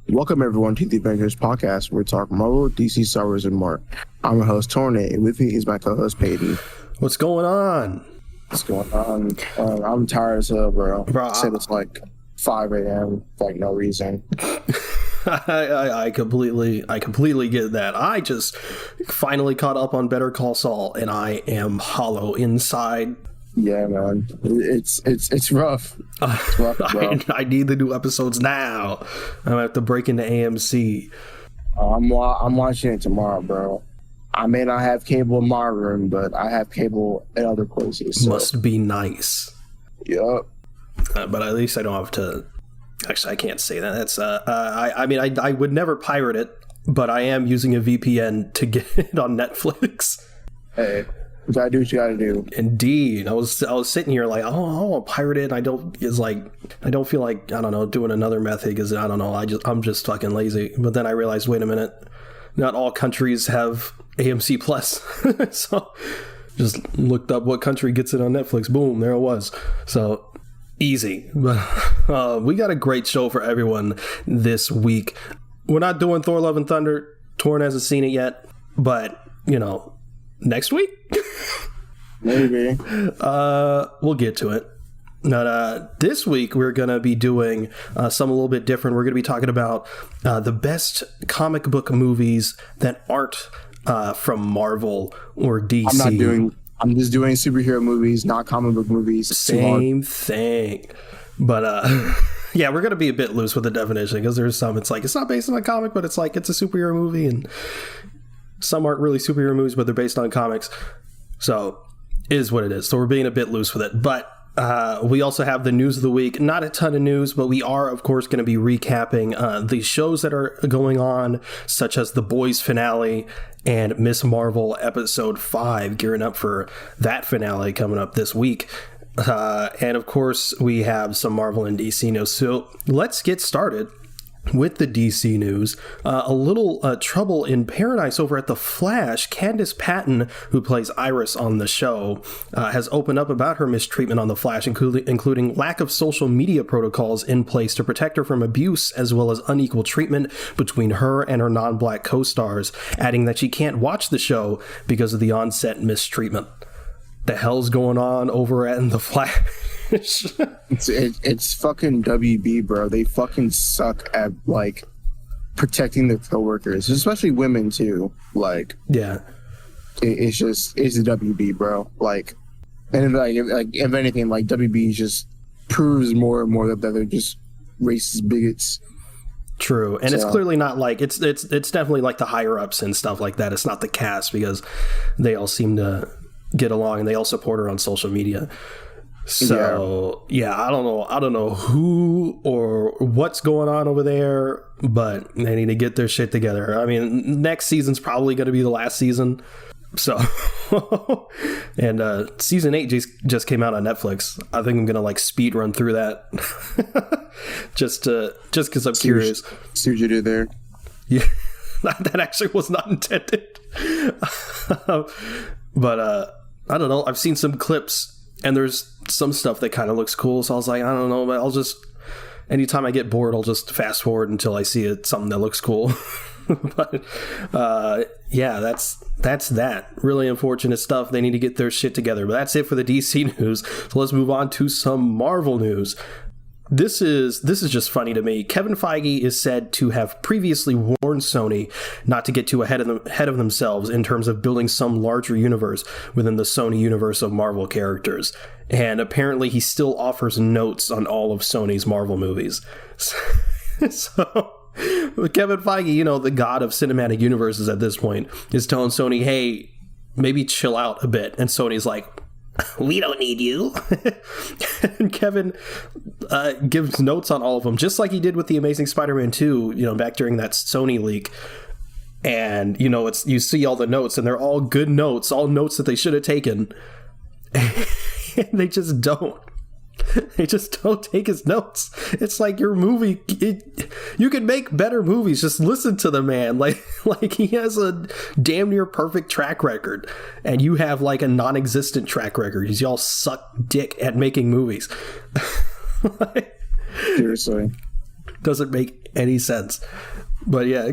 Welcome everyone to the Avengers podcast, where we talk Marvel, DC, Star Wars, and more. I'm your host Torne, and with me is my co-host Peyton. What's going on? What's going on? I'm tired as hell, bro. I said it's like 5 a.m. like no reason. I completely get that. I just finally caught up on Better Call Saul, and I am hollow inside. Yeah, man, it's rough. It's rough, bro. I need the new episodes now. I'm gonna have to break into AMC. I'm watching it tomorrow, bro. I may not have cable in my room, but I have cable at other places. So. Must be nice. Yup. But at least I don't have to. Actually, I can't say that. That's I would never pirate it, but I am using a VPN to get it on Netflix. Hey. You gotta do what you gotta do. Indeed. I was sitting here like, oh, I'll pirate it. I don't feel like, I don't know, doing another method because I don't know, I'm just fucking lazy. But then I realized, wait a minute, not all countries have AMC Plus. So just looked up what country gets it on Netflix. Boom, there it was. So easy. But we got a great show for everyone this week. We're not doing Thor Love and Thunder. Torn hasn't seen it yet, but you know, next week? Maybe. We'll get to it. But this week, we're going to be doing some a little bit different. We're going to be talking about the best comic book movies that aren't from Marvel or DC. I'm just doing superhero movies, not comic book movies. Same thing. But yeah, we're going to be a bit loose with the definition because there's some, it's like, it's not based on a comic, but it's like, it's a superhero movie, and some aren't really superhero movies, but they're based on comics. So it is what it is. So we're being a bit loose with it. But we also have the news of the week. Not a ton of news, but we are, of course, going to be recapping the shows that are going on, such as The Boys finale and Miss Marvel episode 5, gearing up for that finale coming up this week. And of course, we have some Marvel and DC news. So let's get started with the DC news. A little trouble in paradise over at The Flash. Candice Patton, who plays Iris on the show, has opened up about her mistreatment on The Flash, including lack of social media protocols in place to protect her from abuse, as well as unequal treatment between her and her non-black co-stars, adding that she can't watch the show because of the on-set mistreatment. The hell's going on over at The Flash? It's fucking WB, bro. They fucking suck at like protecting their coworkers, especially women too. Like, yeah, it's the WB, bro. Like, and if anything, like WB just proves more and more that they're just racist bigots. True, and so, it's clearly not like it's definitely like the higher ups and stuff like that. It's not the cast because they all seem to get along and they all support her on social media. So yeah, I don't know who or what's going on over there, but they need to get their shit together. I mean, next season's probably going to be the last season. So, and season 8 just came out on Netflix. I think I'm going to like speed run through that just because I'm curious. See what you did there. Yeah, that actually was not intended. But I don't know. I've seen some clips. And there's some stuff that kind of looks cool. So I was like, I don't know, but I'll just, anytime I get bored, I'll just fast forward until I see something that looks cool. But yeah, that's that. Really unfortunate stuff. They need to get their shit together. But that's it for the DC news. So let's move on to some Marvel news. This is just funny to me. Kevin Feige is said to have previously warned Sony not to get too ahead of themselves in terms of building some larger universe within the Sony universe of Marvel characters. And apparently he still offers notes on all of Sony's Marvel movies. So Kevin Feige, you know, the god of cinematic universes at this point, is telling Sony, hey, maybe chill out a bit. And Sony's like, we don't need you. And Kevin gives notes on all of them, just like he did with the Amazing Spider-Man 2, you know, back during that Sony leak. And, you know, you see all the notes, and they're all good notes, all notes that they should have taken. And they just don't. They just don't take his notes. It's like your movie, you can make better movies. Just listen to the man. Like he has a damn near perfect track record, and you have like a non-existent track record because y'all suck dick at making movies. Seriously. Doesn't make any sense. But yeah,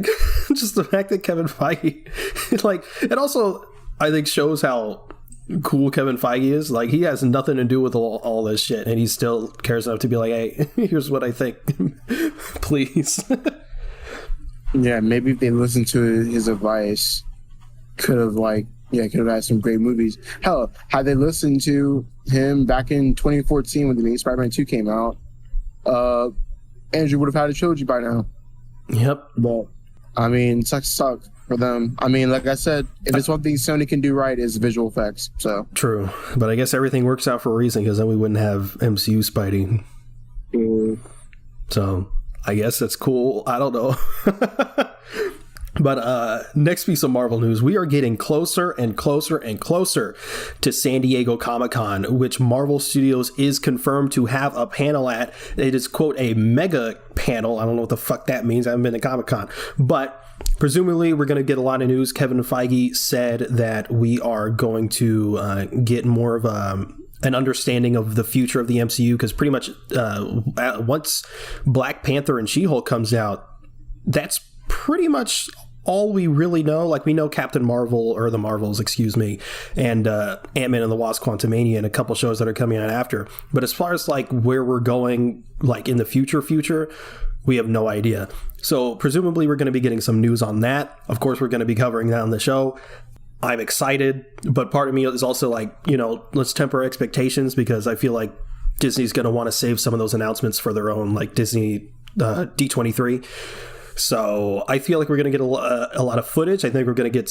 just the fact that Kevin Feige, like, it also, I think, shows how cool Kevin Feige is. Like, he has nothing to do with all this shit, and he still cares enough to be like, hey, here's what I think. Please. Yeah, maybe if they listened to his advice, could have had some great movies. Hell, had they listened to him back in 2014 when the new Spider-Man 2 came out, Andrew would have had a trilogy by now. Yep. But, I mean, suck for them. I mean, like I said, if it's one thing Sony can do right, is visual effects. So true. But I guess everything works out for a reason, because then we wouldn't have MCU Spidey. So I guess that's cool. I don't know. But next piece of Marvel news, we are getting closer and closer and closer to San Diego Comic-Con, which Marvel Studios is confirmed to have a panel at. It is, quote, a mega panel. I don't know what the fuck that means. I haven't been to Comic-Con. But presumably we're going to get a lot of news. Kevin Feige said that we are going to get more of an understanding of the future of the MCU, because pretty much once Black Panther and She-Hulk comes out, that's pretty much all we really know. Like, we know Captain Marvel, or the Marvels, excuse me, and Ant-Man and the Wasp: Quantumania, and a couple shows that are coming out after. But as far as like where we're going, like in the future, we have no idea. So presumably we're going to be getting some news on that. Of course, we're going to be covering that on the show. I'm excited, but part of me is also like, let's temper expectations, because I feel like Disney's going to want to save some of those announcements for their own, like Disney D23. So I feel like we're going to get a lot of footage. I think we're going to get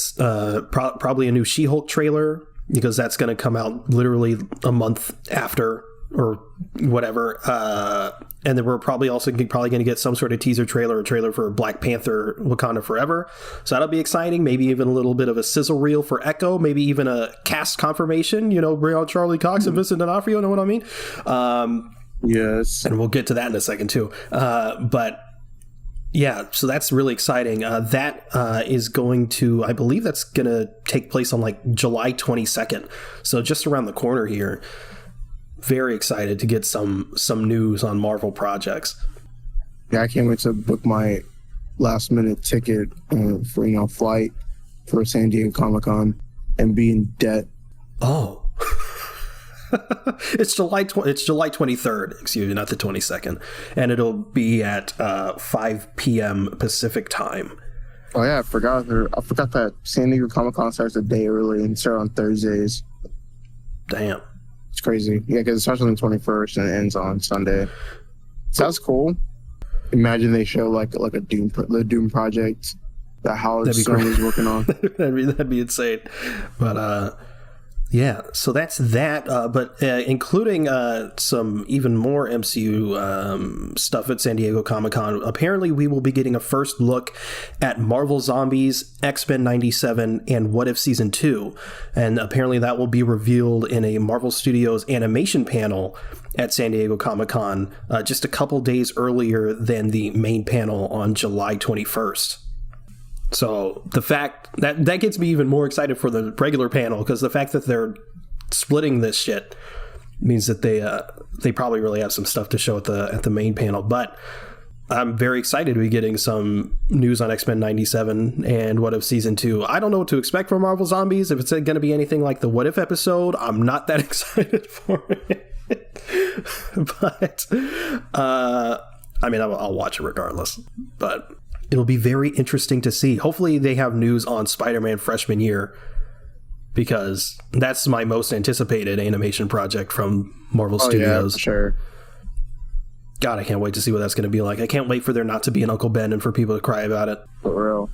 probably a new She-Hulk trailer, because that's going to come out literally a month after or whatever. And then we're probably going to get some sort of teaser trailer or trailer for Black Panther Wakanda Forever. So that'll be exciting. Maybe even a little bit of a sizzle reel for Echo. Maybe even a cast confirmation, bring on Charlie Cox and Vincent D'Onofrio, know what I mean? Yes. And we'll get to that in a second too. But yeah, so that's really exciting. That is going to, I believe that's going to take place on like July 22nd. So just around the corner here. Very excited to get some news on Marvel projects. Yeah, I can't wait to book my last minute ticket for flight for San Diego Comic-Con and be in debt. Oh. It's July 23rd, excuse me, not the 22nd, and it'll be at 5 p.m. Pacific time. Oh yeah, I forgot that San Diego Comic-Con starts a day early and starts on Thursdays. Damn, it's crazy. Yeah, because it starts on the 21st and it ends on Sunday. Sounds cool. Imagine they show like a the Doom project that Howard Stern is working on. that'd be insane. But yeah, so that's that, but including some even more MCU stuff at San Diego Comic-Con. Apparently, we will be getting a first look at Marvel Zombies, X-Men 97, and What If Season 2. And apparently that will be revealed in a Marvel Studios animation panel at San Diego Comic-Con just a couple days earlier than the main panel on July 21st. So the fact that gets me even more excited for the regular panel, because the fact that they're splitting this shit means that they probably really have some stuff to show at the main panel. But I'm very excited to be getting some news on X-Men 97 and What If Season 2. I don't know what to expect from Marvel Zombies. If it's going to be anything like the What If episode, I'm not that excited for it. But I mean, I'll watch it regardless. But it'll be very interesting to see. Hopefully they have news on Spider-Man freshman year, because that's my most anticipated animation project from Marvel Studios. Yeah, for sure. God, I can't wait to see what that's going to be like. I can't wait for there not to be an Uncle Ben and for people to cry about it. For real.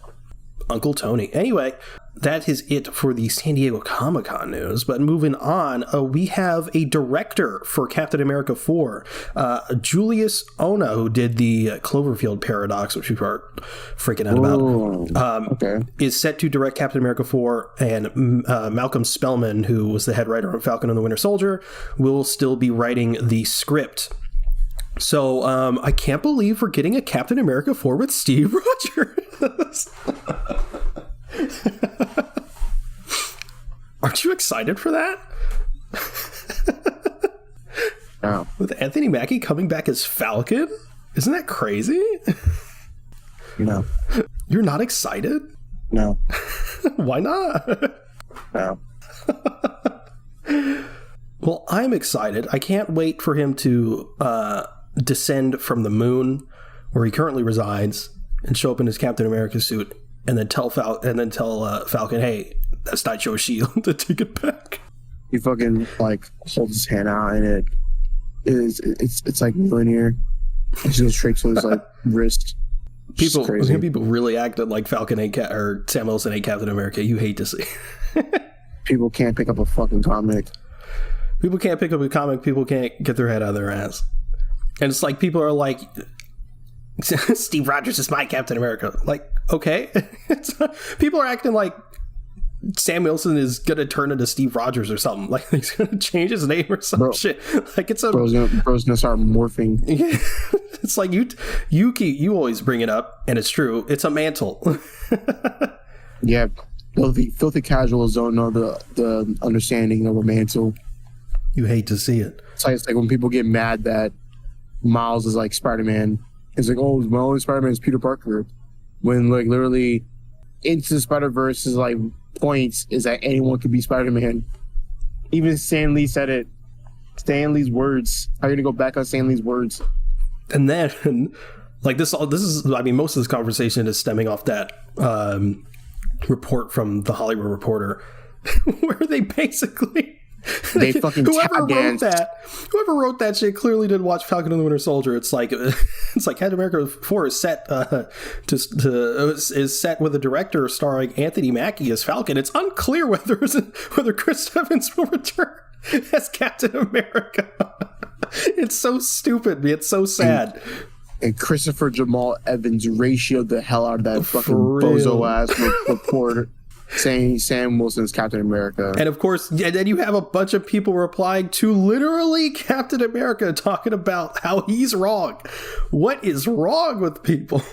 Uncle Tony. Anyway, that is it for the San Diego Comic-Con news. But moving on, we have a director for Captain America 4, Julius Ona, who did the Cloverfield Paradox, which people are freaking out about, is set to direct Captain America 4, and Malcolm Spellman, who was the head writer on Falcon and the Winter Soldier, will still be writing the script. So I can't believe we're getting a Captain America 4 with Steve Rogers. Aren't you excited for that? Oh. With Anthony Mackie coming back as Falcon? Isn't that crazy? No. You're not excited? No. Why not? No. Well, I'm excited. I can't wait for him to descend from the moon, where he currently resides, and show up in his Captain America suit, and then tell Falcon, hey, that's not your shield, to take it back. He fucking like holds his hand out, and it's like linear. It goes straight to his like wrist. People really acted like Falcon or Sam Wilson ain't Captain America. You hate to see. People can't pick up a fucking comic. People can't pick up a comic. People can't get their head out of their ass. And it's like people are like, Steve Rogers is my Captain America. Like, okay. People are acting like Sam Wilson is gonna turn into Steve Rogers or something. Like he's gonna change his name or some shit. Like it's bro's gonna start morphing. Yeah. It's like you always bring it up, and it's true. It's a mantle. Yeah, filthy casuals don't know the understanding of a mantle. You hate to see it. It's like when people get mad that Miles is like Spider-Man. It's like, oh, my only Spider-Man is Peter Parker. When like literally Into the Spider-Verse is like points is that anyone could be Spider-Man. Even Stan Lee said it. Stan Lee's words. How are you gonna go back on Stan Lee's words? And then, like this is, I mean, most of this conversation is stemming off that report from the Hollywood Reporter, where they basically fucking whoever wrote that shit clearly didn't watch Falcon and the Winter Soldier. It's like Captain America 4 is set is set with a director starring Anthony Mackie as Falcon. It's unclear whether Chris Evans will return as Captain America. It's so stupid. It's so sad. And Christopher Jamal Evans ratioed the hell out of that fucking bozo ass report saying Sam Wilson's Captain America. And of course, and then you have a bunch of people replying to literally Captain America talking about how he's wrong. What is wrong with people?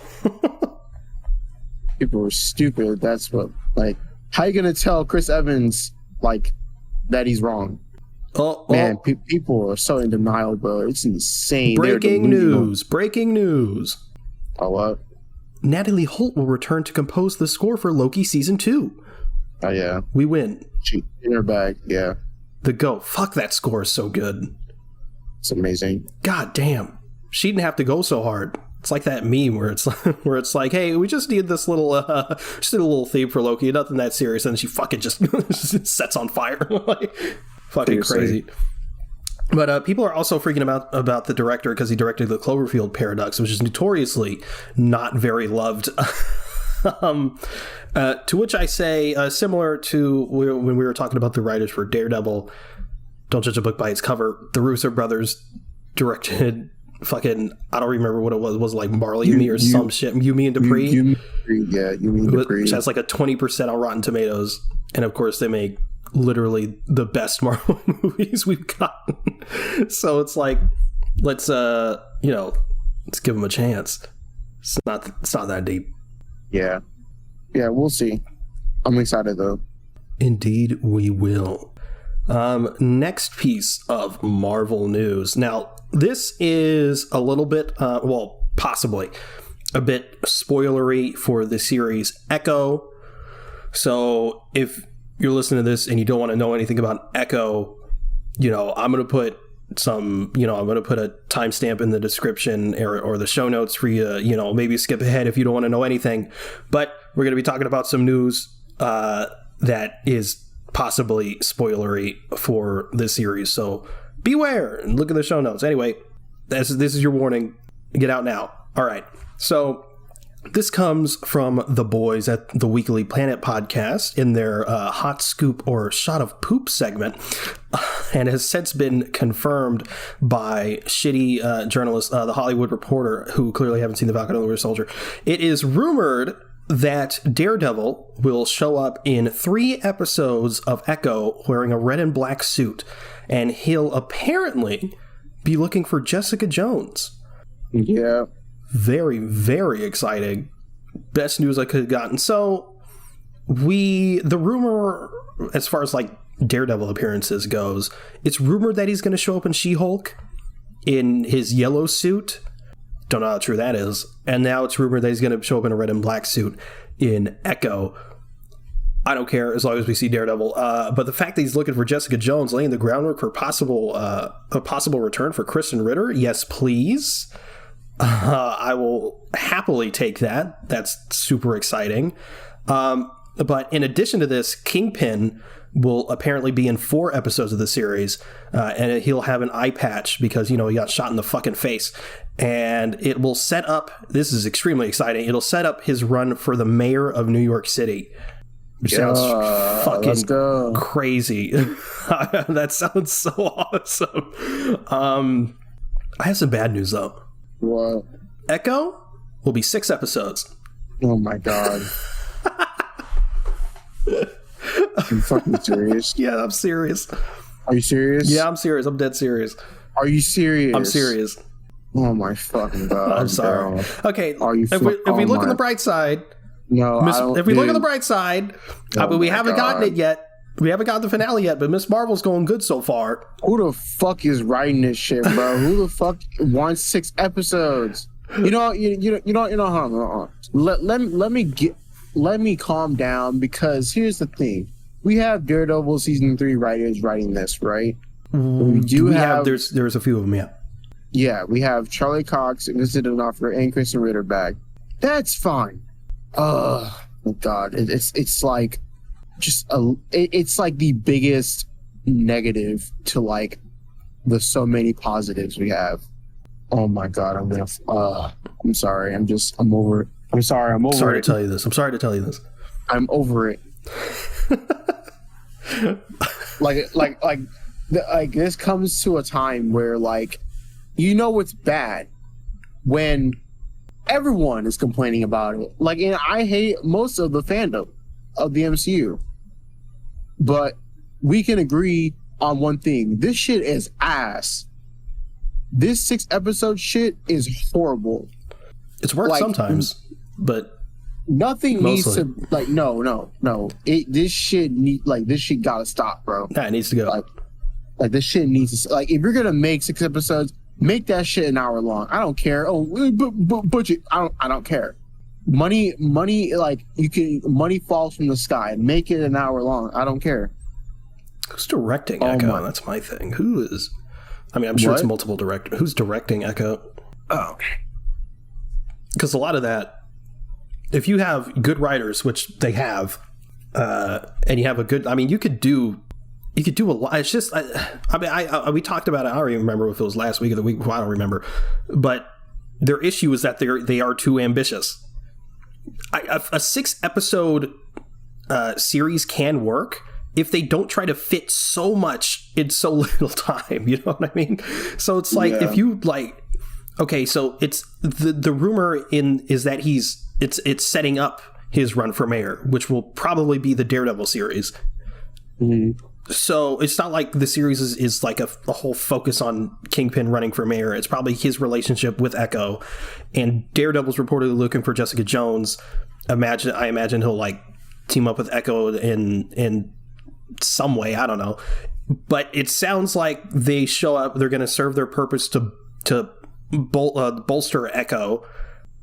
People are stupid. That's what, like, how you gonna tell Chris Evans like that he's wrong? Man, people are so in denial, bro. It's insane. Breaking news. Oh, what? Natalie Holt will return to compose the score for Loki Season 2. Oh, yeah. We win. She in her bag, yeah. The GOAT. Fuck, that score is so good. It's amazing. God damn. She didn't have to go so hard. It's like that meme where it's like, hey, we just need this little just did a little theme for Loki, nothing that serious, and then she fucking just sets on fire. Like, fucking crazy. But people are also freaking about the director because he directed the Cloverfield Paradox, which is notoriously not very loved. To which I say, similar to when we were talking about the writers for Daredevil, don't judge a book by its cover. The Russo brothers directed fucking, I don't remember what it was like Marley and Me or some shit. Yumi and Dupree. Yumi and Dupree. Which has like a 20% on Rotten Tomatoes. And of course they make literally the best Marvel movies we've gotten. So it's like, let's give them a chance. It's not that deep. Yeah, we'll see. I'm excited though. Indeed we will. Next piece of Marvel news. Now this is a little bit possibly a bit spoilery for the series Echo. So if you're listening to this and you don't want to know anything about Echo, I'm going to put I'm going to put a timestamp in the description or the show notes for you, maybe skip ahead if you don't want to know anything. But we're going to be talking about some news that is possibly spoilery for this series. So beware and look at the show notes. Anyway, this is your warning. Get out now. All right. So this comes from the boys at the Weekly Planet podcast in their hot scoop or shot of poop segment, and has since been confirmed by shitty journalists, the Hollywood Reporter, who clearly haven't seen the Falcon and the Winter Soldier. It is rumored that Daredevil will show up in 3 episodes of Echo wearing a red and black suit, and he'll apparently be looking for Jessica Jones. Yeah. Very, very exciting. Best news I could have gotten. So the rumor, as far as like Daredevil appearances goes, it's rumored that he's going to show up in She-Hulk in his yellow suit. Don't know how true that is. And now it's rumored that he's going to show up in a red and black suit in Echo. I don't care as long as we see Daredevil. But the fact that he's looking for Jessica Jones, laying the groundwork for a possible return for Kristen Ritter, yes, please. I will happily take that. That's super exciting. But in addition to this, Kingpin will apparently be in 4 episodes of the series, and he'll have an eye patch because, he got shot in the fucking face. And it will set up, this is extremely exciting, it'll set up his run for the mayor of New York City. Which sounds fucking crazy. That sounds so awesome. I have some bad news, though. What? Echo will be 6 episodes. Oh my god. Are you fucking serious? Yeah, I'm serious. Are you serious? Yeah, I'm serious. I'm dead serious. Are you serious? I'm serious. Oh my fucking god. I'm sorry. Bro. Okay, if we look on the bright side... No, if we look on the bright side, we haven't gotten it yet. We haven't got the finale yet, but Miss Marvel's going good so far. Who the fuck is writing this shit, bro? Who the fuck wants 6 episodes? Hold on. Let me calm down, because here's the thing: we have Daredevil season 3 writers writing this, right? There's a few of them, yeah. Yeah, we have Charlie Cox, Vincent D'Onofrio, and Kristen Ritter back. That's fine. Oh my god, it's like it's like the biggest negative to like the so many positives we have. Oh my god, I'm sorry. I'm over it. I'm sorry. I'm sorry to tell you this. I'm sorry to tell you this. I'm over it. like this comes to a time where it's bad when everyone is complaining about it. And I hate most of the fandom of the MCU. But we can agree on one thing. This shit is ass. This 6-episode shit is horrible. It's worked sometimes, but nothing mostly. Needs to no. This shit gotta stop, bro. Nah, it needs to go. This shit needs to if you're gonna make 6 episodes, make that shit an hour long. I don't care. Oh, budget. I don't care. Money. Money falls from the sky. Make it an hour long. I don't care. Who's directing Echo? That's my thing. Who is? I mean, I'm sure it's multiple directors. Who's directing Echo? Oh, okay. Because a lot of that, if you have good writers, which they have, and you have a good, you could do a lot. It's just, we talked about it. I don't even remember if it was last week or the week before. I don't remember. But their issue is that they are too ambitious. A 6-episode series can work if they don't try to fit so much in so little time. You know what I mean? So it's if you okay, so it's the rumor is that it's setting up his run for mayor, which will probably be the Daredevil series. Mm-hmm. So it's not like the series is like a whole focus on Kingpin running for mayor. It's probably his relationship with Echo, and Daredevil's reportedly looking for Jessica Jones. I imagine he'll team up with Echo in some way. I don't know, but it sounds like they show up. They're going to serve their purpose to bolster Echo,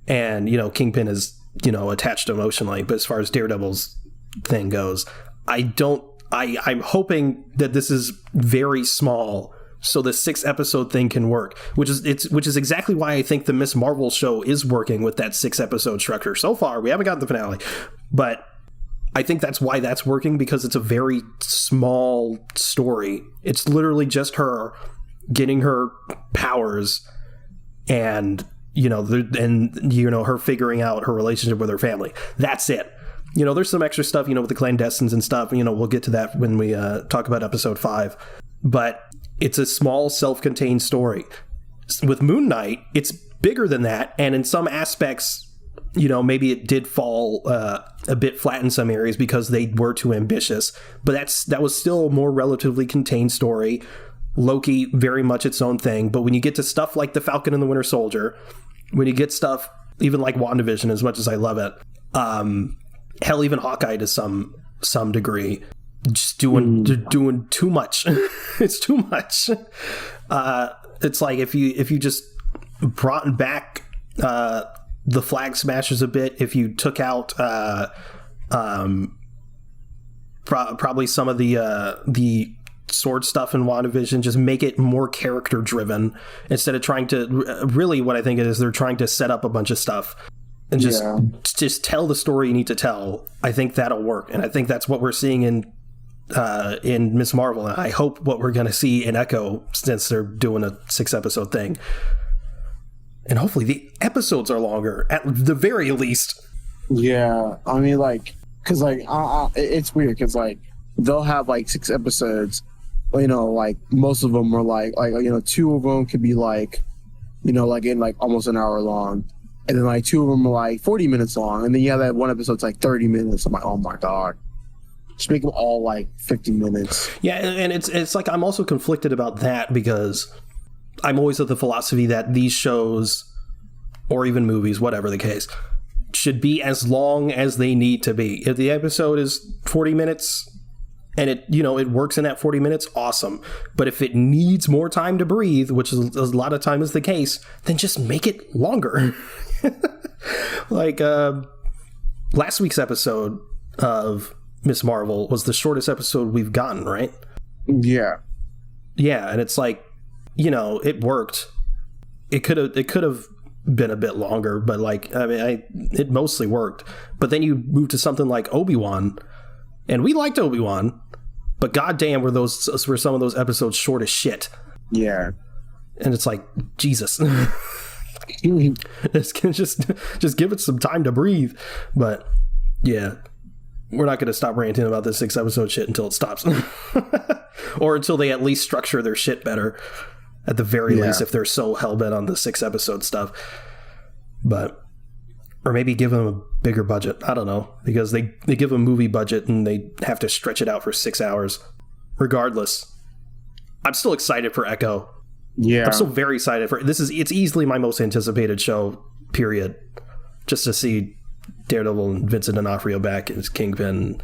and Kingpin is attached emotionally. But as far as Daredevil's thing goes, I'm hoping that this is very small, so the 6-episode thing can work, which is exactly why I think the Miss Marvel show is working with that 6-episode structure. So far, we haven't got the finale, but I think that's why that's working, because it's a very small story. It's literally just her getting her powers, and her figuring out her relationship with her family. That's it. There's some extra stuff, with the clandestines and stuff. We'll get to that when we talk about episode 5. But it's a small, self-contained story. With Moon Knight, it's bigger than that. And in some aspects, maybe it did fall a bit flat in some areas because they were too ambitious. But that was still a more relatively contained story. Loki, very much its own thing. But when you get to stuff like The Falcon and the Winter Soldier, when you get stuff even like WandaVision, as much as I love it, hell, even Hawkeye to some degree, just doing too much. It's too much. It's like if you just brought back the flag smashes a bit. If you took out probably some of the sword stuff in WandaVision, just make it more character driven instead of trying to really, what I think it is, they're trying to set up a bunch of stuff and just tell the story you need to tell. I think that'll work, and I think that's what we're seeing in Miss Marvel, and I hope what we're going to see in Echo, since they're doing a 6-episode thing. And hopefully the episodes are longer, at the very least. Yeah, I mean, like, because, like, it's weird, because, like, they'll have, like, 6 episodes, you know, like, most of them are, like, you know, 2 of them could be, like, you know, like, in, like, almost an hour long. And then, like, 2 of them are, like, 40 minutes long. And then you have that one episode's, like, 30 minutes. I'm like, oh, my God. Just make them all, like, 50 minutes. Yeah, and it's like, I'm also conflicted about that, because I'm always of the philosophy that these shows, or even movies, whatever the case, should be as long as they need to be. If the episode is 40 minutes and it, you know, it works in that 40 minutes, awesome. But if it needs more time to breathe, which is a lot of times the case, then just make it longer. Like last week's episode of Miss Marvel was the shortest episode we've gotten, right? Yeah. Yeah, and it's like, you know, it worked. It could have been a bit longer, but like, I mean, it mostly worked. But then you move to something like Obi-Wan, and we liked Obi-Wan, but goddamn, were some of those episodes short as shit. Yeah. And it's like, Jesus. just give it some time to breathe. But yeah, we're not going to stop ranting about this 6-episode shit until it stops. Or until they at least structure their shit better, at the very least, if they're so hell-bent on the 6-episode stuff. But, or maybe give them a bigger budget. I don't know, because they give a movie budget and they have to stretch it out for 6 hours. Regardless, I'm still excited for Echo. Yeah, I'm still very excited for it's easily my most anticipated show, period. Just to see Daredevil and Vincent D'Onofrio back as Kingpin.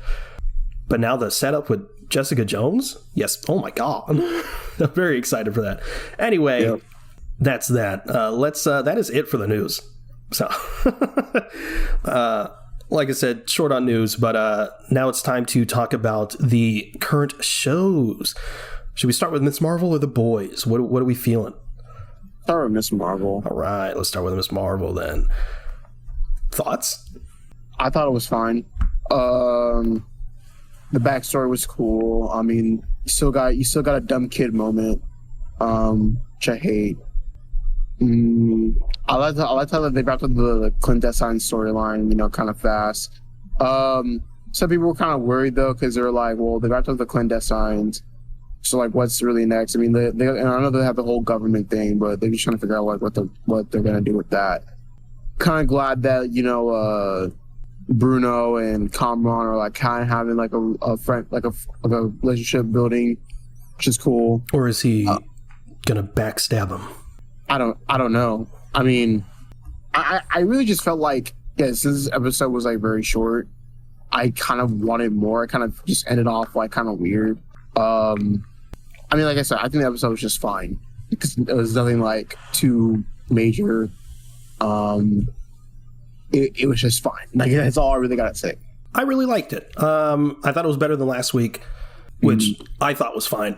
But now the setup with Jessica Jones, yes, oh my God. I'm very excited for that. Anyway, that's that. That is it for the news. So, like I said, short on news, but now it's time to talk about the current shows. Should we start with Miss Marvel or The Boys? What are we feeling? Start with Miss Marvel. All right, let's start with Miss Marvel then. Thoughts? I thought it was fine. The backstory was cool. I mean, you still got a dumb kid moment, which I hate. I like how they wrapped up the clandestine storyline, you know, kind of fast. Some people were kind of worried though, because they were like, well, they wrapped up the clandestines, so like, what's really next? I mean, they and I know they have the whole government thing, but they're just trying to figure out like what they're gonna do with that. Kind of glad that, you know, Bruno and Kamran are like kind of having like a friend, like a relationship building, which is cool. Or is he gonna backstab him? I don't know. I mean, I really just felt like, since this episode was like very short, I kind of wanted more. I kind of just ended off like kind of weird. I mean, like I said, I think the episode was just fine because it was nothing like too major. It was just fine. Like, that's all I really gotta say. I really liked it. I thought it was better than last week, which I thought was fine.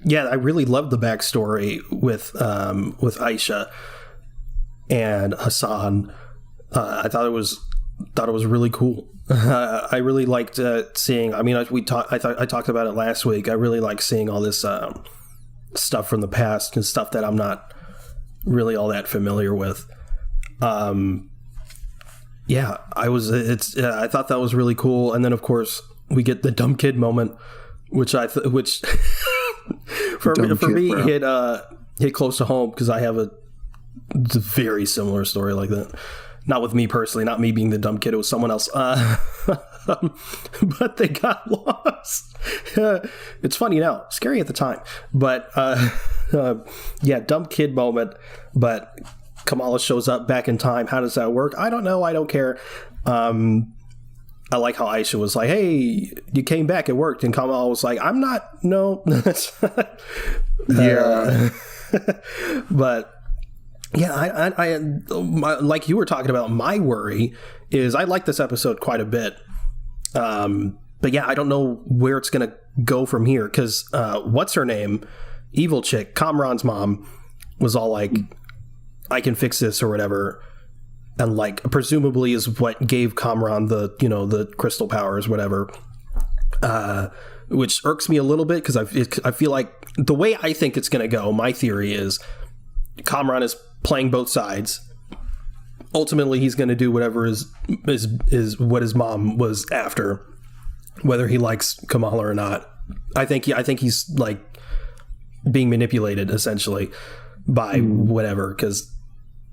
Yeah, I really loved the backstory with Aisha and Hassan. I thought it was really cool. I really liked seeing. I mean, I talked about it last week. I really like seeing all this stuff from the past and stuff that I'm not really all that familiar with. Yeah, I thought that was really cool. And then of course we get the dumb kid moment, which for me hit close to home because I have a very similar story like that. Not with me personally, not me being the dumb kid. It was someone else. But they got lost. It's funny now, scary at the time. But yeah, dumb kid moment. But Kamala shows up back in time. How does that work? I don't know. I don't care. I like how Aisha was like, "Hey, you came back. It worked." And Kamala was like, "I'm not. No." Yeah. But Yeah, like you were talking about, my worry is I like this episode quite a bit. But yeah, I don't know where it's going to go from here, because what's her name? Evil chick, Kamran's mom, was all like, I can fix this or whatever. And like, presumably is what gave Kamran the, you know, the crystal powers, whatever. Which irks me a little bit, because I feel like the way I think it's going to go, my theory is Kamran is playing both sides. Ultimately, he's going to do whatever is what his mom was after, whether he likes Kamala or not. I think he's like being manipulated essentially by whatever, because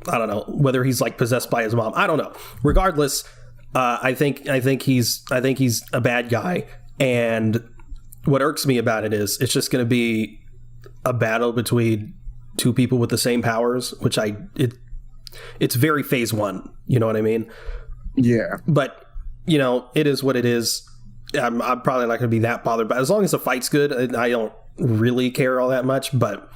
I don't know whether he's like possessed by his mom. I don't know. Regardless, I think he's a bad guy, and what irks me about it is it's just going to be a battle between two people with the same powers, which it's very phase one. You know what I mean? Yeah. But you know, it is what it is. I'm probably not going to be that bothered, but as long as the fight's good, I don't really care all that much. But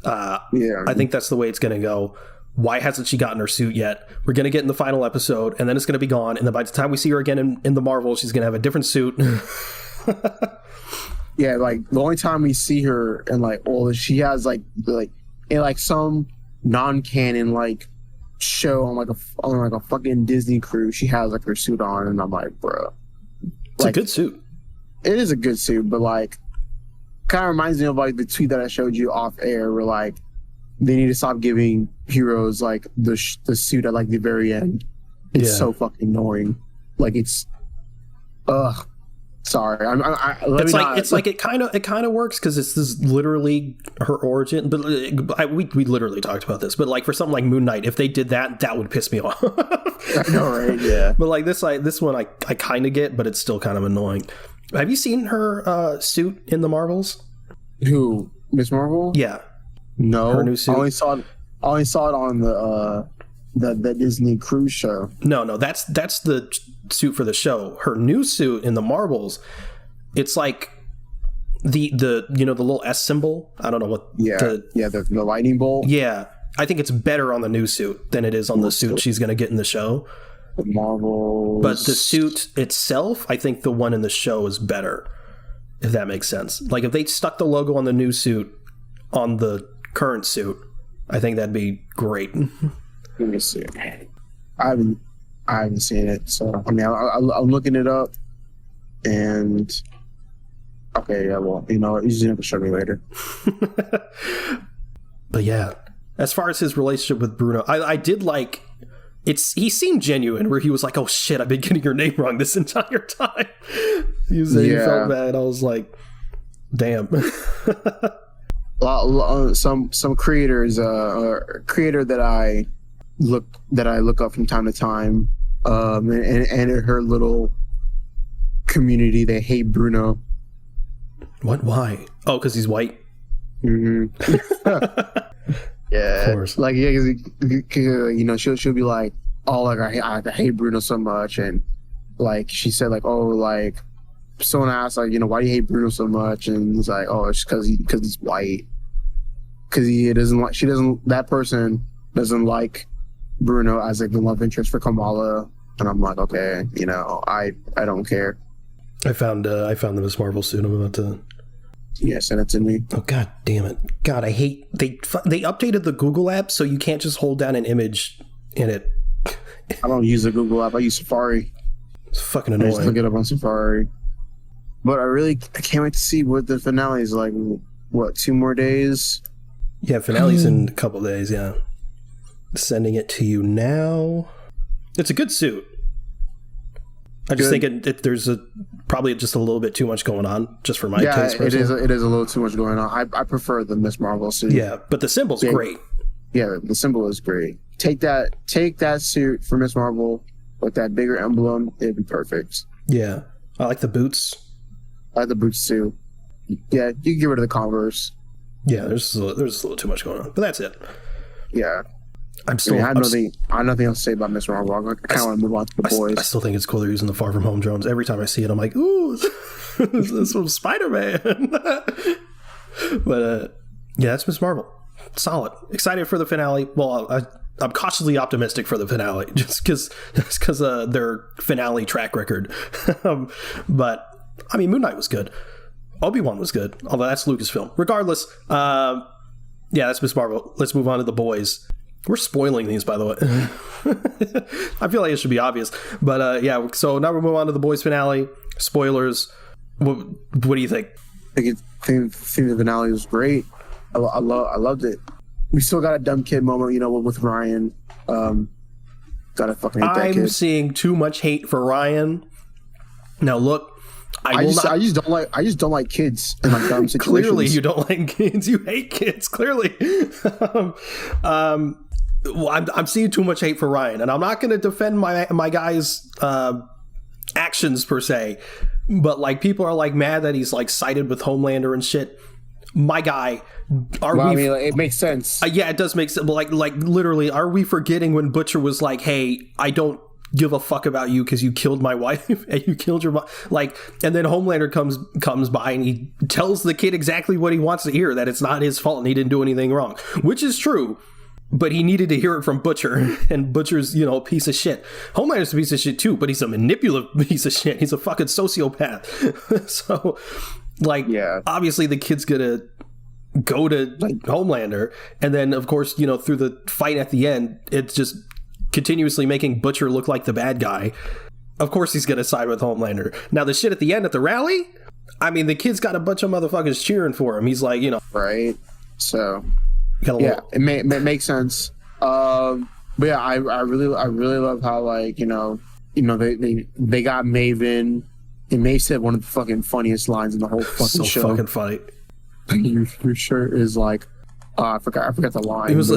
yeah, I think that's the way it's going to go. Why hasn't she gotten her suit yet? We're going to get in the final episode, and then it's going to be gone. And then by the time we see her again in the Marvel, she's going to have a different suit. Yeah, like the only time we see her and like all this, she has like in like some non-canon like show on like a fucking Disney cruise, she has like her suit on, and I'm like, bro, it's like, a good suit. It is a good suit, but like, kind of reminds me of like the tweet that I showed you off air, where like they need to stop giving heroes like the suit at like the very end. It's so fucking annoying. Like it's, sorry. It's like it kind of works because this is literally her origin. But we literally talked about this. But like for something like Moon Knight, if they did that would piss me off. I know, right? Yeah. But like this one, I kind of get, but it's still kind of annoying. Have you seen her suit in the Marvels? Who, Miss Marvel? Yeah. No, her new suit. I only saw it on the Disney cruise show. No, that's the suit for the show. Her new suit in the Marvels, it's like the little S symbol. I don't know what. The lightning bolt. Yeah, I think it's better on the new suit than it is on the suit she's going to get in the show. The Marvels. But the suit itself, I think the one in the show is better, if that makes sense. Like if they stuck the logo on the new suit on the current suit, I think that'd be great. Let me see. I haven't seen it, so I mean, I'm looking it up, and okay, yeah, well, you know, you just have to show me later. But yeah, as far as his relationship with Bruno, I did like. He seemed genuine, where he was like, "Oh shit, I've been getting your name wrong this entire time." He felt bad. I was like, "Damn." Some creators, creator that I look up from time to time, and her little community, they hate Bruno. What? Why? Oh, because he's white. Mm-hmm. Yeah, of course. Like, yeah, cause, you know, she'll be like, "Oh, like I hate Bruno so much," and like she said, like, "Oh, like someone asked, like, you know, why do you hate Bruno so much?" And he's like, "Oh, it's because he's white. Because that person doesn't like Bruno as like the love interest for Kamala." And I'm like, okay, you know, I don't care. I found the Miss Marvel suit. I'm about to. Yeah, send it to me. Oh, god damn it. God, I hate... They updated the Google app so you can't just hold down an image in it. I don't use the Google app. I use Safari. It's fucking annoying. I just look it up on Safari. But I can't wait to see what the finale is like. What, 2 more days? Yeah, finale's in a couple days, yeah. Sending it to you now. It's a good suit. I just think there's probably just a little bit too much going on, just for my taste. Yeah, it is a little too much going on. I prefer the Miss Marvel suit. Yeah, but the symbol's great. Yeah, the symbol is great. Take that suit for Miss Marvel with that bigger emblem. It'd be perfect. Yeah, I like the boots. I like the boots too. Yeah, you can get rid of the Converse. Yeah, there's a little too much going on, but that's it. Yeah. I have nothing else to say about Miss Marvel. I kind of want to move on to the boys. I still think it's cool they're using the Far From Home drones. Every time I see it, I'm like, ooh, this from Spider-Man. But yeah, that's Miss Marvel. solid. Excited for the finale. Well, I'm cautiously optimistic for the finale, just because their finale track record. But I mean, Moon Knight was good. Obi-Wan was good, although that's Lucasfilm. Regardless, yeah, that's Miss Marvel. Let's move on to The Boys. We're spoiling these, by the way. I feel like it should be obvious, but yeah. So now we'll move on to The Boys finale. Spoilers. What do you think? I think the finale was great. I loved it. We still got a dumb kid moment, you know, with Ryan. Gotta fucking hate that kid. I'm seeing too much hate for Ryan. Now look, I just don't like kids in like dumb situations. Clearly, you don't like kids. You hate kids. Clearly, well, I'm seeing too much hate for Ryan, and I'm not going to defend my guy's actions per se, but like people are like mad that he's like sided with Homelander and shit. My guy, I mean, it makes sense. Yeah, it does make sense. But like literally, are we forgetting when Butcher was like, "Hey, I don't give a fuck about you because you killed my wife and you killed your like," and then Homelander comes by and he tells the kid exactly what he wants to hear, that it's not his fault and he didn't do anything wrong, which is true. But he needed to hear it from Butcher, and Butcher's, you know, a piece of shit. Homelander's a piece of shit too, but he's a manipulative piece of shit. He's a fucking sociopath. So, like, yeah. Obviously the kid's gonna go to Homelander, and then, of course, you know, through the fight at the end, it's just continuously making Butcher look like the bad guy. Of course he's gonna side with Homelander. Now, the shit at the end at the rally, I mean, the kid's got a bunch of motherfuckers cheering for him. He's like, you know. Right. So... yeah, it makes sense. But yeah, I really love how, like, you know they got Maven, and Maeve said one of the fucking funniest lines in the whole fucking show. So fucking funny. Your shirt is like, I forgot the line. It was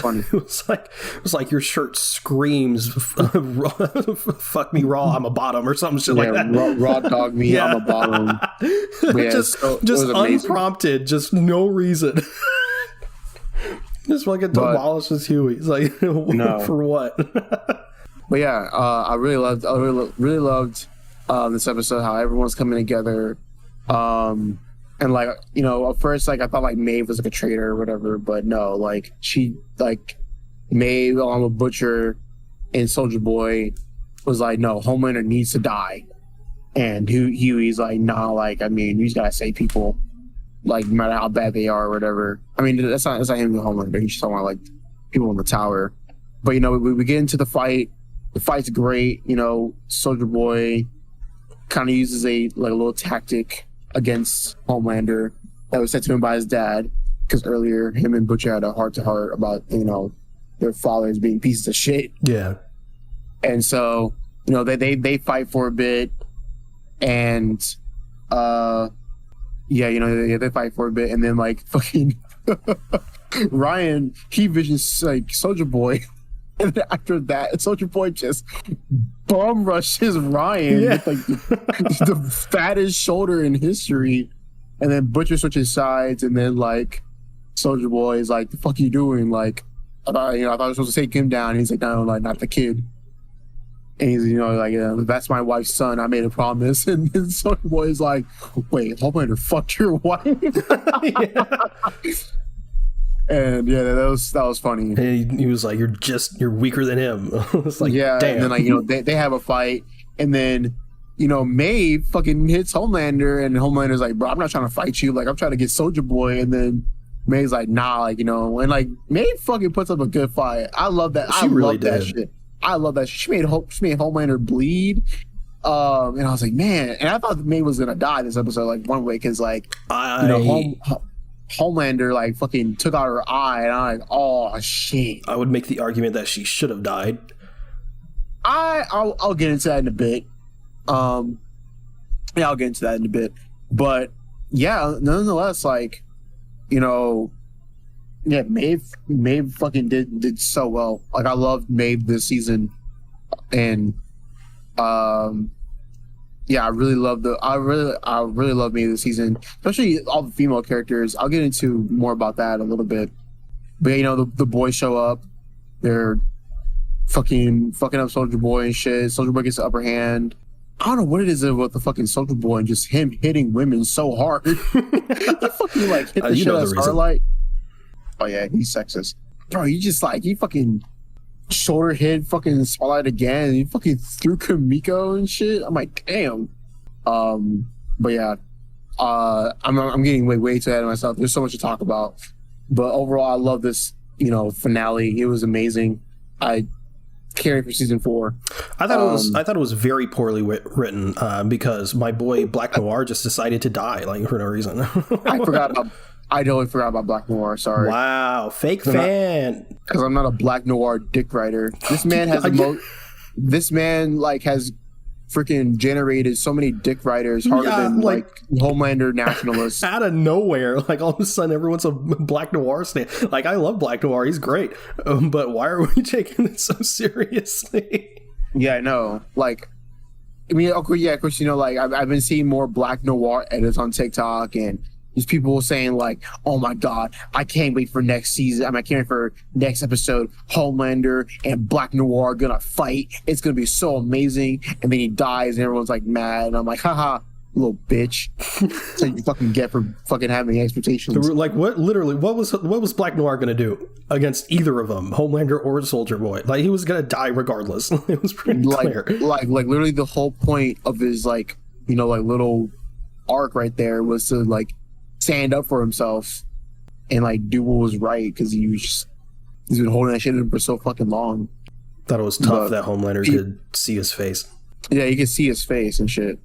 funny. It was like your shirt screams, "Fuck me raw, I'm a bottom," or something shit like that. Raw dog me, yeah. I'm a bottom. Yeah, just unprompted, just no reason. Just fucking demolishes Huey. It's like, no. For what? But yeah, I really loved this episode, how everyone's coming together. And like, you know, at first, like, I thought like Maeve was like a traitor or whatever, but no, like she, like Maeve along with Butcher and Soldier Boy was like, no, Homelander needs to die. And Huey's like, nah, like, I mean, you just gotta save people, like, no matter how bad they are or whatever. I mean, that's not him the Homelander. He's just talking about like people in the tower. But you know, we get into the fight. The fight's great. You know, Soldier Boy kind of uses a little tactic against Homelander that was said to him by his dad, because earlier him and Butcher had a heart-to-heart about, you know, their fathers being pieces of shit. Yeah. And so, you know, they fight for a bit, and yeah, you know, they fight for a bit, and then like fucking Ryan, he visions like Soldier Boy, and then after that, Soldier Boy just bum rushes Ryan with like the fattest shoulder in history, and then Butcher switches sides, and then like Soldier Boy is like, "The fuck you doing?" Like, I thought I was supposed to take him down. And he's like, "No, like, not the kid." And he's, you know, like, "That's my wife's son. I made a promise." And then Soldier Boy is like, "Wait, Homelander fucked your wife?" And yeah, that was funny. And he was like, "You're weaker than him." It's like, yeah, damn. And then, like, you know, they have a fight, and then, you know, Maeve fucking hits Homelander, and Homelander's like, "Bro, I'm not trying to fight you. Like, I'm trying to get Soldier Boy." And then Maeve's like, "Nah," like, you know, and like Maeve fucking puts up a good fight. I love that. She really did. That shit. I love that. She made Homelander bleed. And I was like, man, and I thought Maeve was gonna die this episode, like, one way, because like, you know, Homelander like fucking took out her eye, and I'm like, oh shit. I would make the argument that she should have died. I'll get into that in a bit. Yeah, I'll get into that in a bit. But yeah, nonetheless, like, you know, yeah, Maeve fucking did so well. Like, I loved Maeve this season, and yeah, I really love Maeve this season, especially all the female characters. I'll get into more about that a little bit. But you know, the boys show up, they're fucking up Soldier Boy and shit. Soldier Boy gets the upper hand. I don't know what it is about the fucking Soldier Boy and just him hitting women so hard. He fucking like hit the shit out of Starlight. oh yeah, he's sexist. Bro, you just like, you fucking shoulder hit fucking Spotlight again, and you fucking threw Kamiko and shit. I'm like, damn. But yeah, I'm getting way too ahead of myself. There's so much to talk about. But overall, I love this, finale. It was amazing. I carry for season 4. I thought it was very poorly written because my boy Black Noir just decided to die like for no reason. I totally forgot about Black Noir. Sorry. Wow, fake fan. Because I'm not a Black Noir dick writer. This man has This man like has freaking generated so many dick writers harder than like Homelander nationalists. Out of nowhere, like all of a sudden everyone's a Black Noir stan. Like I love Black Noir, he's great, but why are we taking it so seriously? Yeah, I know. Like, I mean, of course, like I've been seeing more Black Noir edits on TikTok, and these people saying like, "Oh my god, I can't wait for next season. I can't wait for next episode. Homelander and Black Noir are gonna fight. It's gonna be so amazing." And then he dies, and everyone's like mad. And I'm like, haha, little bitch. That's what you fucking get for fucking having expectations. Like, what was Black Noir gonna do against either of them, Homelander or Soldier Boy? Like, he was gonna die regardless. It was pretty clear. Like literally the whole point of his like little arc right there was to like stand up for himself and like do what was right, because he's been holding that shit in for so fucking long. Thought it was tough that Homelander could see his face. Yeah, you can see his face and shit.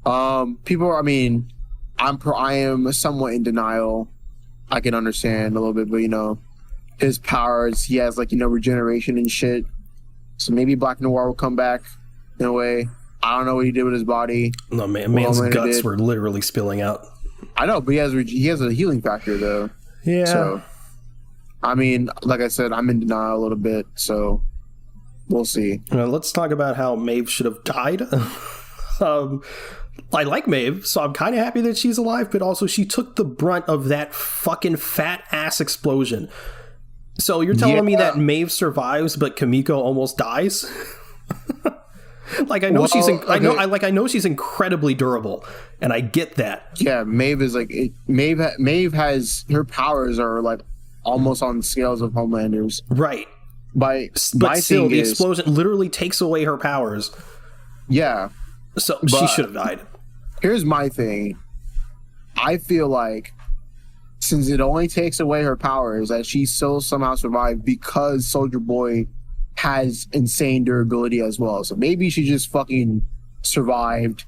People, I mean, I am somewhat in denial. I can understand a little bit, but his powers, he has like regeneration and shit. So maybe Black Noir will come back in a way. I don't know what he did with his body. No, man's guts were literally spilling out. I know, but he has a healing factor though. Yeah. So, I mean, like I said, I'm in denial a little bit. So, we'll see. Let's talk about how Maeve should have died. I like Maeve, so I'm kind of happy that she's alive, but also she took the brunt of that fucking fat ass explosion. So you're telling me that Maeve survives, but Kamiko almost dies? Like I know she's incredibly durable, and I get that. Yeah, Maeve is like Maeve has her powers are like almost on the scales of Homelander's. Right. But still, the explosion literally takes away her powers. Yeah. So she should have died. Here's my thing. I feel like since it only takes away her powers, that she still somehow survived because Soldier Boy has insane durability as well. So maybe she just fucking survived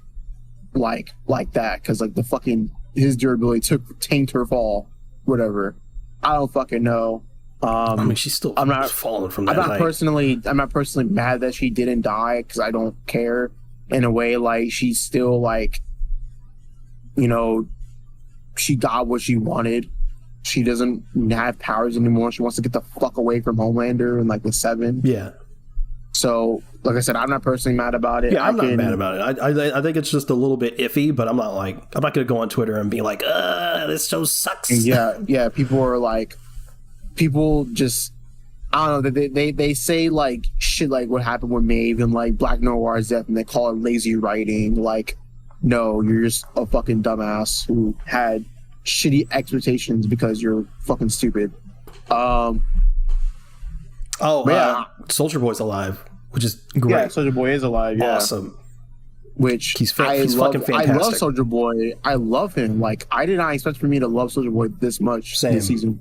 like that, because like the fucking his durability tanked her fall, whatever. I don't fucking know. I mean, she's still falling from that height. I'm not personally mad that she didn't die, because I don't care. In a way, like she's still like, she got what she wanted. She doesn't have powers anymore. She wants to get the fuck away from Homelander and like the 7. Yeah. So, like I said, I'm not personally mad about it. Yeah, I'm not mad about it. I think it's just a little bit iffy, but I'm not going to go on Twitter and be like, this show sucks. Yeah. People just, I don't know, they say like shit like what happened with Maeve and like Black Noir's death, and they call it lazy writing. Like, no, you're just a fucking dumbass who had shitty expectations because you're fucking stupid. Soldier Boy's alive, which is great. Yeah, Soldier Boy is alive. Yeah. Awesome. Which he's fucking fantastic. I love Soldier Boy. I love him. Like, I did not expect for me to love Soldier Boy this much this season.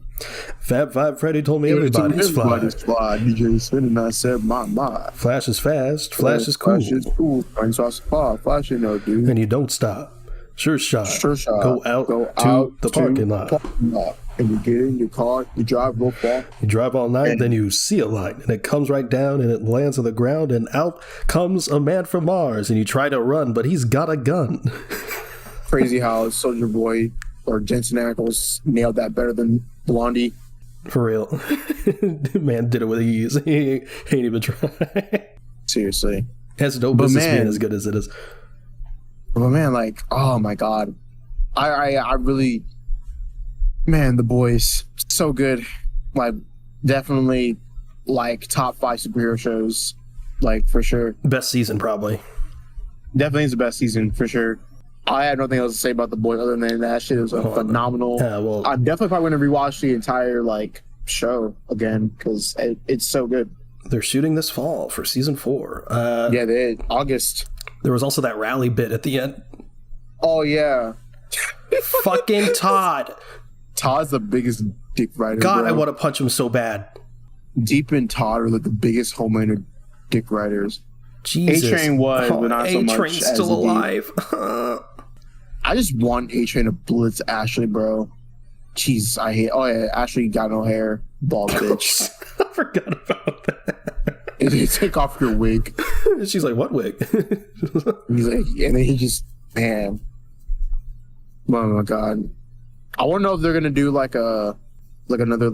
Fab Five Freddy told me everybody's fly. DJ Spinning, I said, my. Flash is fast. Flash is cool. Flash is cool. Flash, dude. And you don't stop. Sure shot. Go out to the parking lot. And you get in your car, you drive real far. You drive all night, then you see a light, and it comes right down, and it lands on the ground, and out comes a man from Mars, and you try to run, but he's got a gun. Crazy how Soldier Boy or Jensen Ackles nailed that better than Blondie. For real. Man did it with ease. He ain't even try. Seriously. Has no business being as good as it is. But man, like, oh my god. I really... Man, The Boys, so good. Like, definitely, like, top 5 superhero shows, like, for sure. Best season, probably. Definitely is the best season, for sure. I had nothing else to say about The Boys other than that shit is phenomenal. Well, I'm definitely probably going to rewatch the entire like show again because it's so good. they're shooting this fall for season 4. Yeah, they August. There was also that rally bit at the end. Oh yeah, Fucking Todd. Todd's the biggest dick writer. God, bro. I want to punch him so bad. Deep and Todd are like the biggest Homelander dick writers. Jesus. A-Train was, but not so much A-Train's as still Deep. alive. I just want A-Train to blitz Ashley, bro. Jesus, I hate. Oh yeah, Ashley got no hair, bald bitch. I forgot about that. Take off your wig. She's like, what wig? He's like, and then he just, man. Oh my god. I want to know if they're gonna do like another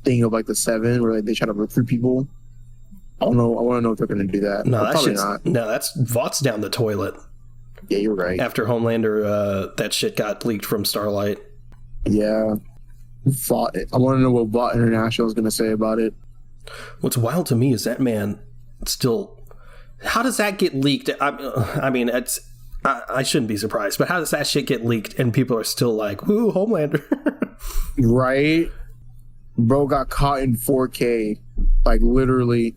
thing of like the 7 where like, they try to recruit people. I don't know. I want to know if they're gonna do that. No, But probably not. No, that's Vought's down the toilet. Yeah, you're right. After Homelander, that shit got leaked from Starlight. Yeah. Vought. I want to know what Vought International is gonna say about it. What's wild to me is that man still. How does that get leaked? I mean, I shouldn't be surprised, but how does that shit get leaked and people are still like, "Woo, Homelander"? Right? Bro got caught in 4K, like literally,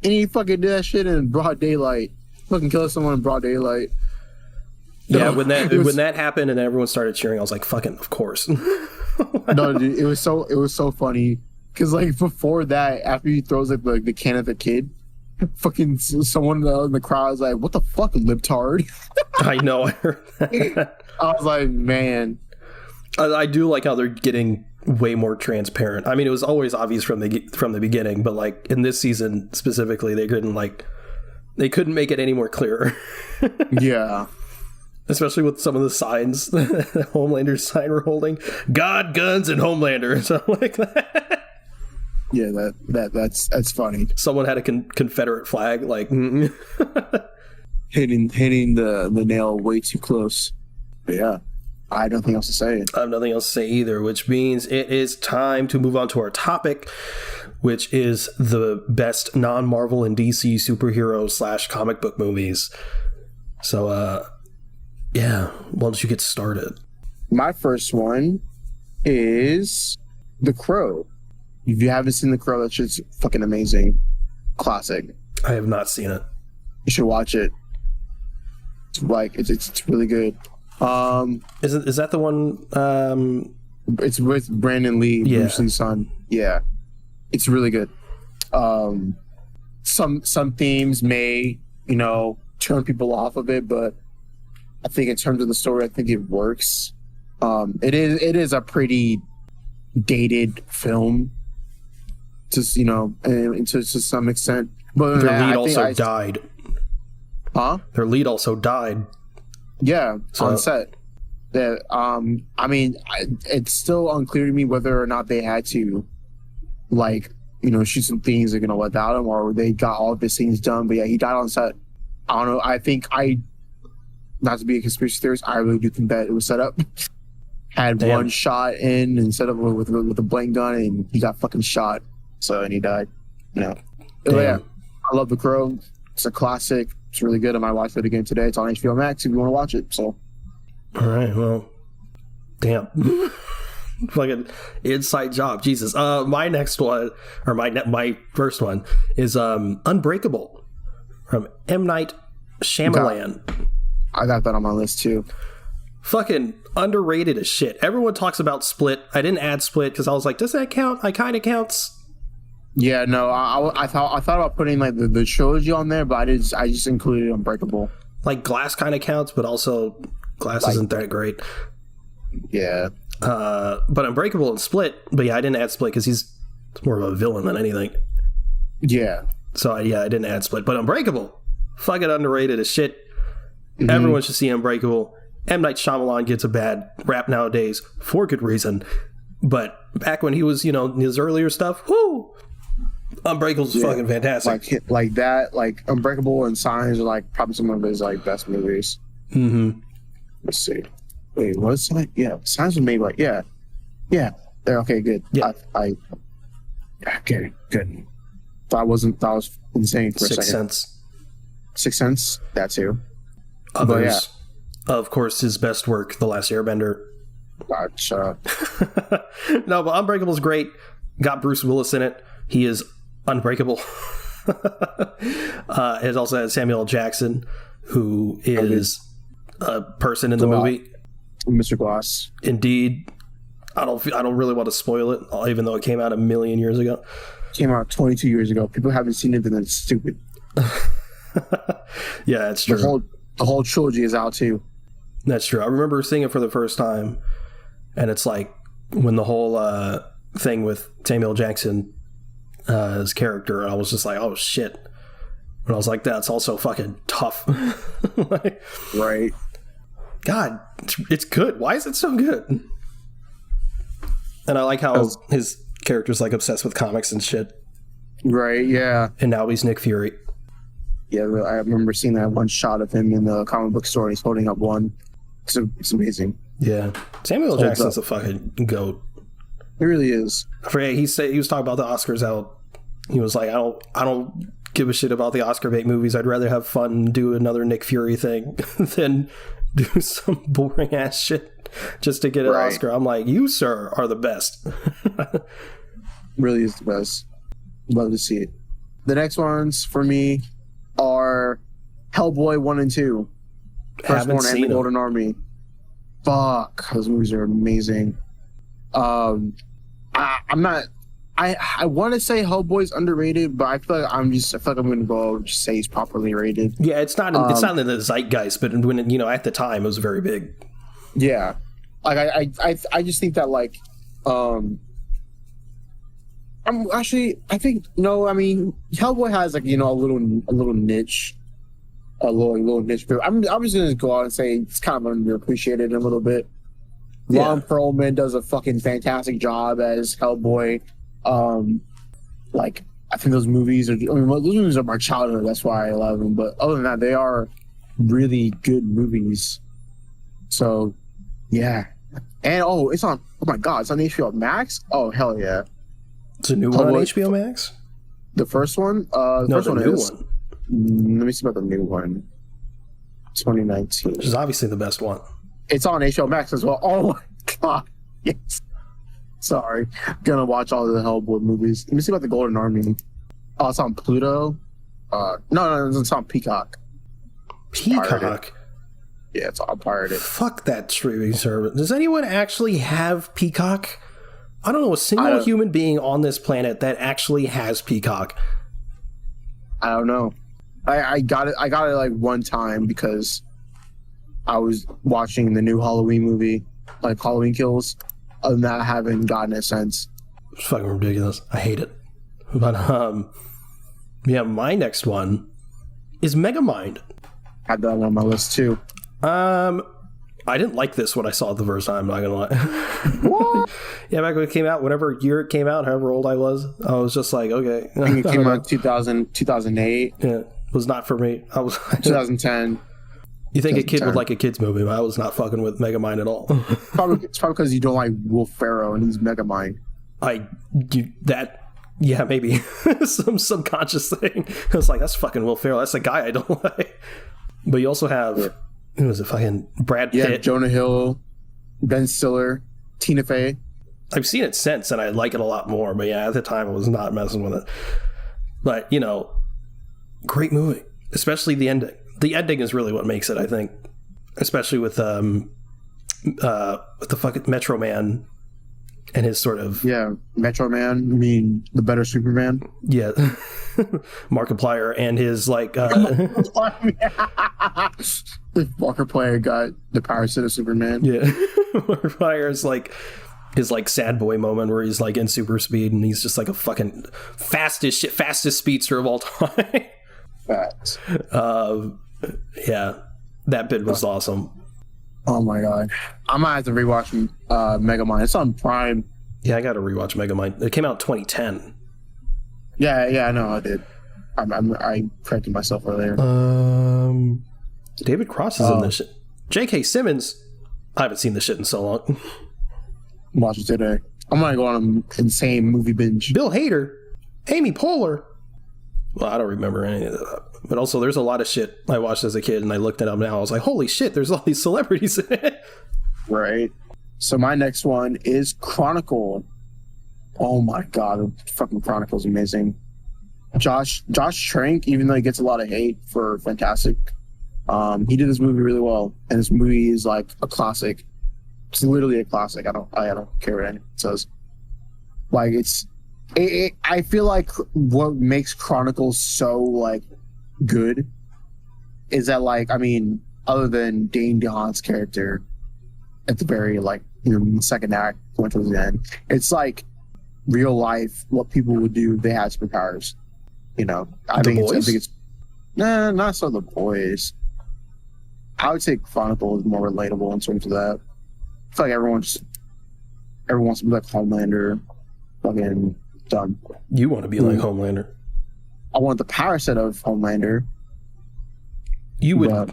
and he fucking did that shit in broad daylight. Fucking kill someone in broad daylight. Yeah, when that happened and everyone started cheering, I was like, "Fucking, of course." No, dude, it was so funny because like before that, after he throws like the can at the kid, fucking someone in the crowd was like, "What the fuck, libtard?" I know. I heard that. I was like, man. I do like how they're getting way more transparent. I mean, it was always obvious from the beginning, but like in this season specifically, they couldn't make it any more clearer. Yeah. Especially with some of the signs that Homelander's sign we're holding. God, guns, and Homelander. Something like that. Yeah, that's funny. Someone had a Confederate flag, like hitting the nail way too close. But yeah, I have nothing else to say. I have nothing else to say either, which means it is time to move on to our topic, which is the best non-Marvel and DC superhero / comic book movies. So, yeah, why don't you get started? My first one is The Crow. If you haven't seen The Crow, that shit's fucking amazing. Classic. I have not seen it. You should watch it. It's really good. Is that the one? It's with Brandon Lee, Yeah. Bruce Lee's son. Yeah, it's really good. Some themes may turn people off of it, but I think in terms of the story, I think it works. It is a pretty dated film, just and to some extent. But Their lead also died. Huh? Their lead also died. Yeah, So- on set. Yeah, I mean, it's still unclear to me whether or not they had to, shoot some things without him, or they got all of his scenes done. But yeah, he died on set. I don't know. I think not to be a conspiracy theorist, I really do think that it was set up. Had Damn. one shot in instead of with a blank gun, and he got fucking shot. And he died. But yeah, I love The Crow. It's a classic. It's really good. I might watch it again today. It's on HBO Max if you want to watch it. So, All right, well, damn. Like an inside job. Jesus. My next one, or my first one, is Unbreakable from M. Night Shyamalan. I got that on my list too. Fucking underrated as shit. Everyone talks about Split. I didn't add Split because I was like, does that count? I kind of counts. Yeah, no, I thought about putting like the trilogy on there, but I just included Unbreakable. Like Glass kind of counts, but also Glass isn't that great. Yeah. But Unbreakable and Split. But yeah, I didn't add Split because he's more of a villain than anything. Yeah. So I didn't add Split. But Unbreakable, fucking underrated as shit. Mm-hmm. Everyone should see Unbreakable. M. Night Shyamalan gets a bad rap nowadays for good reason. But back when he was, his earlier stuff, whoo! Unbreakable's fucking fantastic. Like that, like Unbreakable and Signs are like probably some of his like best movies. Mm-hmm. Let's see. Wait, what's like? Yeah, Signs was made like yeah. They're okay. Good. Yeah. Okay. Good. That was insane for a second. Sixth Sense. Sixth Sense. That too. Others. But yeah. Of course, his best work, The Last Airbender. Gotcha. No, but Unbreakable's great. Got Bruce Willis in it. He is unbreakable. It also has Samuel L. Jackson, who is a person in the movie. Mr. Glass. Indeed. I don't really want to spoil it, even though it came out a million years ago. Came out 22 years ago. People haven't seen it, and it's stupid. Yeah, it's true. The whole trilogy is out too. That's true. I remember seeing it for the first time, and it's like when the whole thing with Samuel Jackson, his character, I was just like, oh shit. And I was like, that's also fucking tough. Like, right. God, it's good. Why is it so good? And I like how his character's like obsessed with comics and shit. Right, yeah. And now he's Nick Fury. Yeah, I remember seeing that one shot of him in the comic book store. He's holding up one. It's amazing. Yeah. Samuel L. Jackson's a fucking goat. He really is. I forget, he was talking about the Oscars out. He was like, I don't give a shit about the Oscar bait movies. I'd rather have fun and do another Nick Fury thing than do some boring ass shit just to get an Oscar. I'm like, you, sir, are the best. Really is the best. Love to see it. The next ones for me are Hellboy 1 and 2. Firstborn and the Golden Army. Fuck, those movies are amazing. I want to say Hellboy's underrated, but I feel like I'm going to go just say he's properly rated. Yeah, it's not in the zeitgeist, but when at the time it was very big. Yeah, like I just think that like Hellboy has like a little niche. A little niche, but I'm just gonna go out and say it's kind of underappreciated a little bit. Yeah. Ron Perlman does a fucking fantastic job as Hellboy. Like I think those movies are my childhood. That's why I love them. But other than that, they are really good movies. So yeah, and it's on. Oh my god, it's on HBO Max. Oh hell yeah, it's a new one on HBO Max. The first one. The first one is. Let me see about the new one. 2019. Which is obviously the best one. It's on HBO Max as well. Oh my god. Yes. Sorry. Gonna watch all the Hellboy movies. Let me see about the Golden Army. Oh, it's on Pluto. No, it's on Peacock. Peacock? Yeah, it's all pirated. Fuck that streaming service. Does anyone actually have Peacock? I don't know a single human being on this planet that actually has Peacock. I don't know. I got it like one time because I was watching the new Halloween movie, like Halloween Kills. Other than that, I haven't gotten it since. It's fucking ridiculous. I hate it. But yeah, my next one is Megamind. Had that on my list too. I didn't like this when I saw it the first time, I'm not gonna lie. What? Yeah, back when it came out, whatever year it came out, however old I was just like, okay. I think it came out 2008. Yeah, it was not for me. I was 2010. You think a kid would like a kid's movie, but I was not fucking with Megamind at all. It's probably because you don't like Will Ferrell and he's Megamind. Yeah, maybe. Some subconscious thing. I was like, that's fucking Will Ferrell. That's the guy I don't like. But you also have, who was it, fucking Brad Pitt. Yeah, Jonah Hill, Ben Stiller, Tina Fey. I've seen it since, and I like it a lot more. But yeah, at the time, I was not messing with it. But, great movie. Especially the ending. The ending is really what makes it, I think. Especially with the fucking Metro Man and his sort of... Yeah, Metro Man. You mean the better Superman? Yeah. Markiplier and his, like... Markiplier got the power set of Superman. Yeah. Markiplier is like... his like sad boy moment where he's like in super speed and he's just like a fucking fastest speedster of all time. Facts. Yeah, that bit was awesome. Oh my god, I might have to rewatch Megamind. It's on Prime. Yeah, I got to rewatch Megamind. It came out in 2010. Yeah, I know I did. I corrected myself earlier. David Cross is in this shit. J.K. Simmons. I haven't seen this shit in so long. Watch it today. I'm gonna go on an insane movie binge. Bill Hader, Amy Poehler, Well, I don't remember any of that. But also, there's a lot of shit I watched as a kid, and I looked it up now. I was like, holy shit, there's all these celebrities in it. Right. So my next one is Chronicle. Oh my god, fucking Chronicle is amazing. Josh Trank, even though he gets a lot of hate for Fantastic, he did this movie really well, and this movie is like a classic. It's literally a classic. I don't care what anyone says. Like I feel like what makes Chronicles so like good is that, like, I mean, other than Dane DeHaan's character at the very, like, second act going towards the end, it's like real life what people would do if they had superpowers. I think it's not so The Boys. I would say Chronicle is more relatable in terms of that. I feel like everyone wants to be like Homelander. Fucking done. You want to be like Homelander. I want the power set of Homelander. You would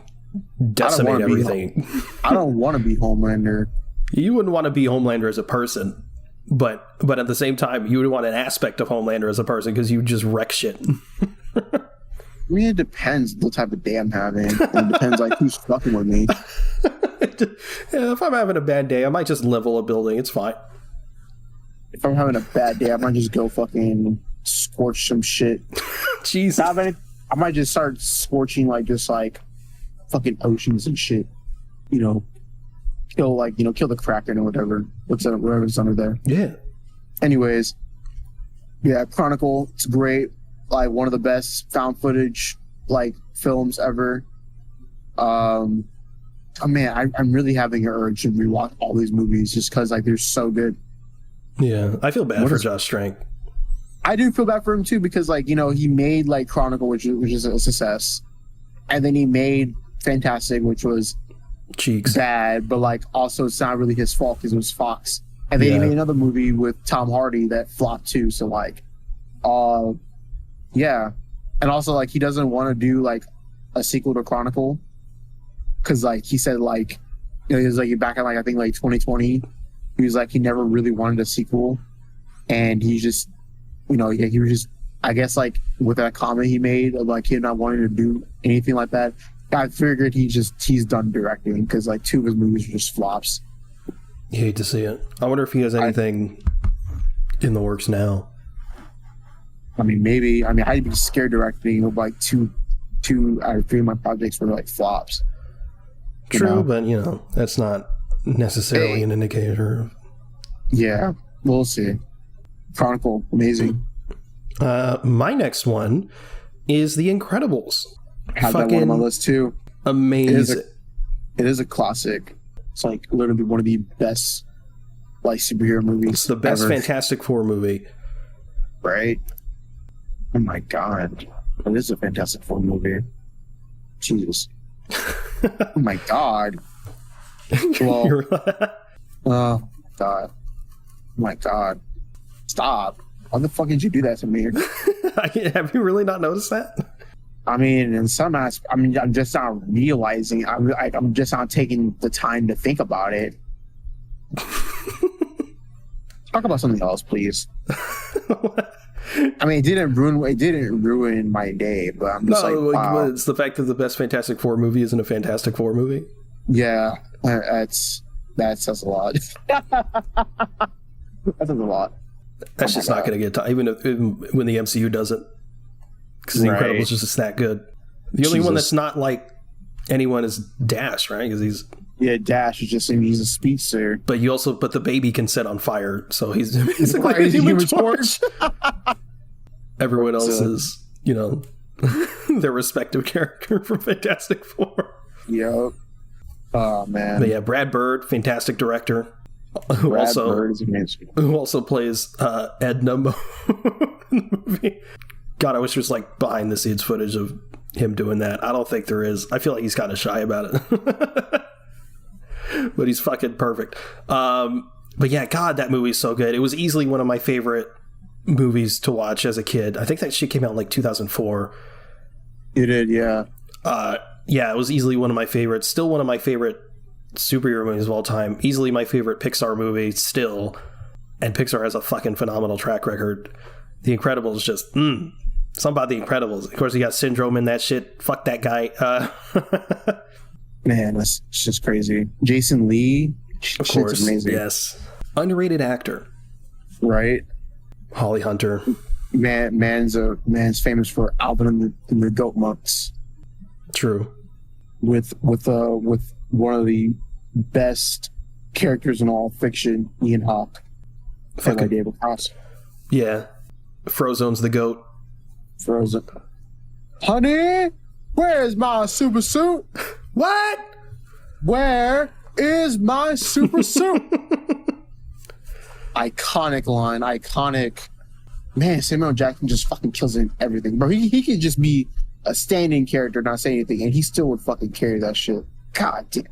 decimate everything. I don't want to be Homelander. You wouldn't want to be Homelander as a person, but at the same time, you would want an aspect of Homelander as a person because you would just wreck shit. I mean, it depends the type of day I'm having. It depends like who's fucking with me. Yeah, if I'm having a bad day, I might just level a building. It's fine. If I'm having a bad day, I might just go fucking scorch some shit. Jeez. I might just start scorching just fucking oceans and shit. Kill the Kraken or whatever's under there. Yeah. Anyways, yeah, Chronicle, it's great. Like one of the best found footage films ever. I'm really having an urge to rewatch all these movies just because they're so good. Yeah, I feel bad for Josh Trank. I do feel bad for him too because he made Chronicle, which is a success, and then he made Fantastic, which was Cheeks bad, but also it's not really his fault because it was Fox. And then he made another movie with Tom Hardy that flopped too. So yeah, and also he doesn't want to do a sequel to Chronicle because he said he was back in I think 2020. He was he never really wanted a sequel, and he just he was just, I guess with that comment he made of him not wanting to do anything like that, I figured he's done directing because 2 of his movies are just flops. You hate to see it. I wonder if he has anything in the works now. I mean, maybe. I mean, I'd be scared directing of 2 out of 3 of my projects were flops. True, but that's not necessarily an indicator. Yeah, we'll see. Chronicle, amazing. My next one is The Incredibles. Had that one on my list too. Amazing. It is a classic. It's literally one of the best superhero movies. It's the best ever. Fantastic Four movie. Right? Oh my god. It is a Fantastic Four movie. Jesus. Oh my god. Well, oh god. Oh my god. Stop. Why the fuck did you do that to me? Have you really not noticed that? I mean, in some aspects, I'm just not realizing. I'm just not taking the time to think about it. Talk about something else, please. I mean, it didn't ruin my day, but I'm just wow. It's the fact that the best Fantastic Four movie isn't a Fantastic Four movie. Yeah, that says a lot. That says a lot. That's just not going to get time, even when the MCU doesn't, because The Incredibles just that good. The only one that's not like anyone is Dash, right? Because Dash is just he's a speedster. But the baby can set on fire, so he's basically a Human Torch. Everyone else is, their respective character from Fantastic Four. Yep. Oh man. But yeah, Brad Bird, fantastic director. Who also plays Ed Numbo in the movie. God, I wish there was behind the scenes footage of him doing that. I don't think there is. I feel like he's kind of shy about it. But he's fucking perfect. But yeah, God, that movie is so good. It was easily one of my favorite movies to watch as a kid. I think that shit came out in 2004. It did, yeah. Yeah, it was easily one of my favorites. Still one of my favorite superhero movies of all time. Easily my favorite Pixar movie still. And Pixar has a fucking phenomenal track record. The Incredibles just Something about The Incredibles. Of course, he got Syndrome in that shit. Fuck that guy. Man, that's just crazy. Jason Lee, Of course, amazing. yes. Underrated actor. Right? Holly Hunter. Man's famous for Alvin and the Goat Monks. True. With one of the best characters in all fiction, Ian Hawke. Fucking David Cross. Yeah. Frozone's the goat. Frozen. Honey, where is my super suit? What? Where is my super suit? Iconic line. Iconic. Man, Samuel Jackson just fucking kills it in everything. Bro, he could just be a standing character, not saying anything, and he still would fucking carry that shit. God damn.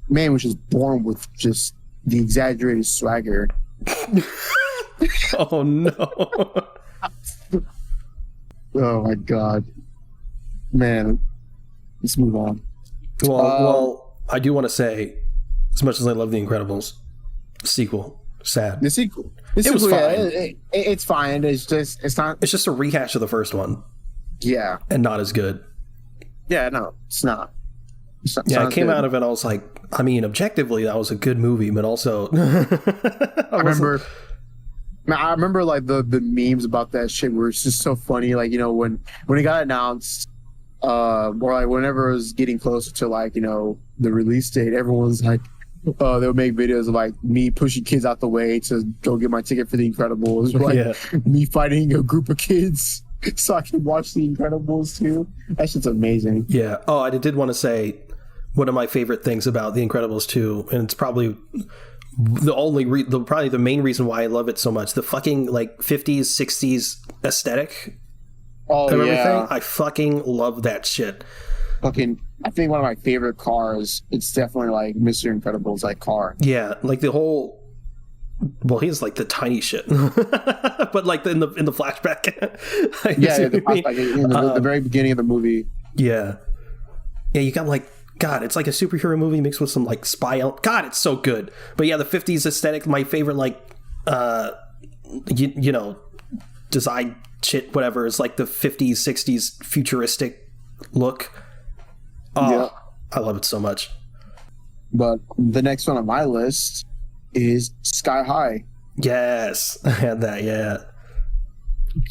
Man was just born with just the exaggerated swagger. Oh no. Oh my god. Man. Let's move on. Well, I do want to say, as much as I love The Incredibles, sequel, sad. The sequel. It was fine. It's fine. It's just a rehash of the first one. Yeah. And not as good. Yeah, no, it's not. I came out of it, I was like, I mean, objectively, that was a good movie, but also... I remember like the memes about that shit were just so funny. Like, when it got announced, or like whenever it was getting closer to like, the release date, everyone's like, they'll make videos of like me pushing kids out the way to go get my ticket for The Incredibles, or like me fighting a group of kids so I can watch The Incredibles too. That shit's amazing. Yeah. Oh, I did want to say one of my favorite things about The Incredibles 2, and it's probably probably the main reason why I love it so much, the fucking like 50s, 60s aesthetic. Oh, yeah. I fucking love that shit. Fucking, I think one of my favorite cars, it's definitely like Mr. Incredible's like car. Yeah, like the whole... Well, he's like the tiny shit, but like in the flashback. The very beginning of the movie. Yeah, you got like, God, it's like a superhero movie mixed with some like spy. God, it's so good. But yeah, the 50s aesthetic, my favorite, like, design shit, whatever, is like the 50s, 60s futuristic look. Oh, yeah. I love it so much. But the next one on my list is Sky High. Yes, I had that. Yeah.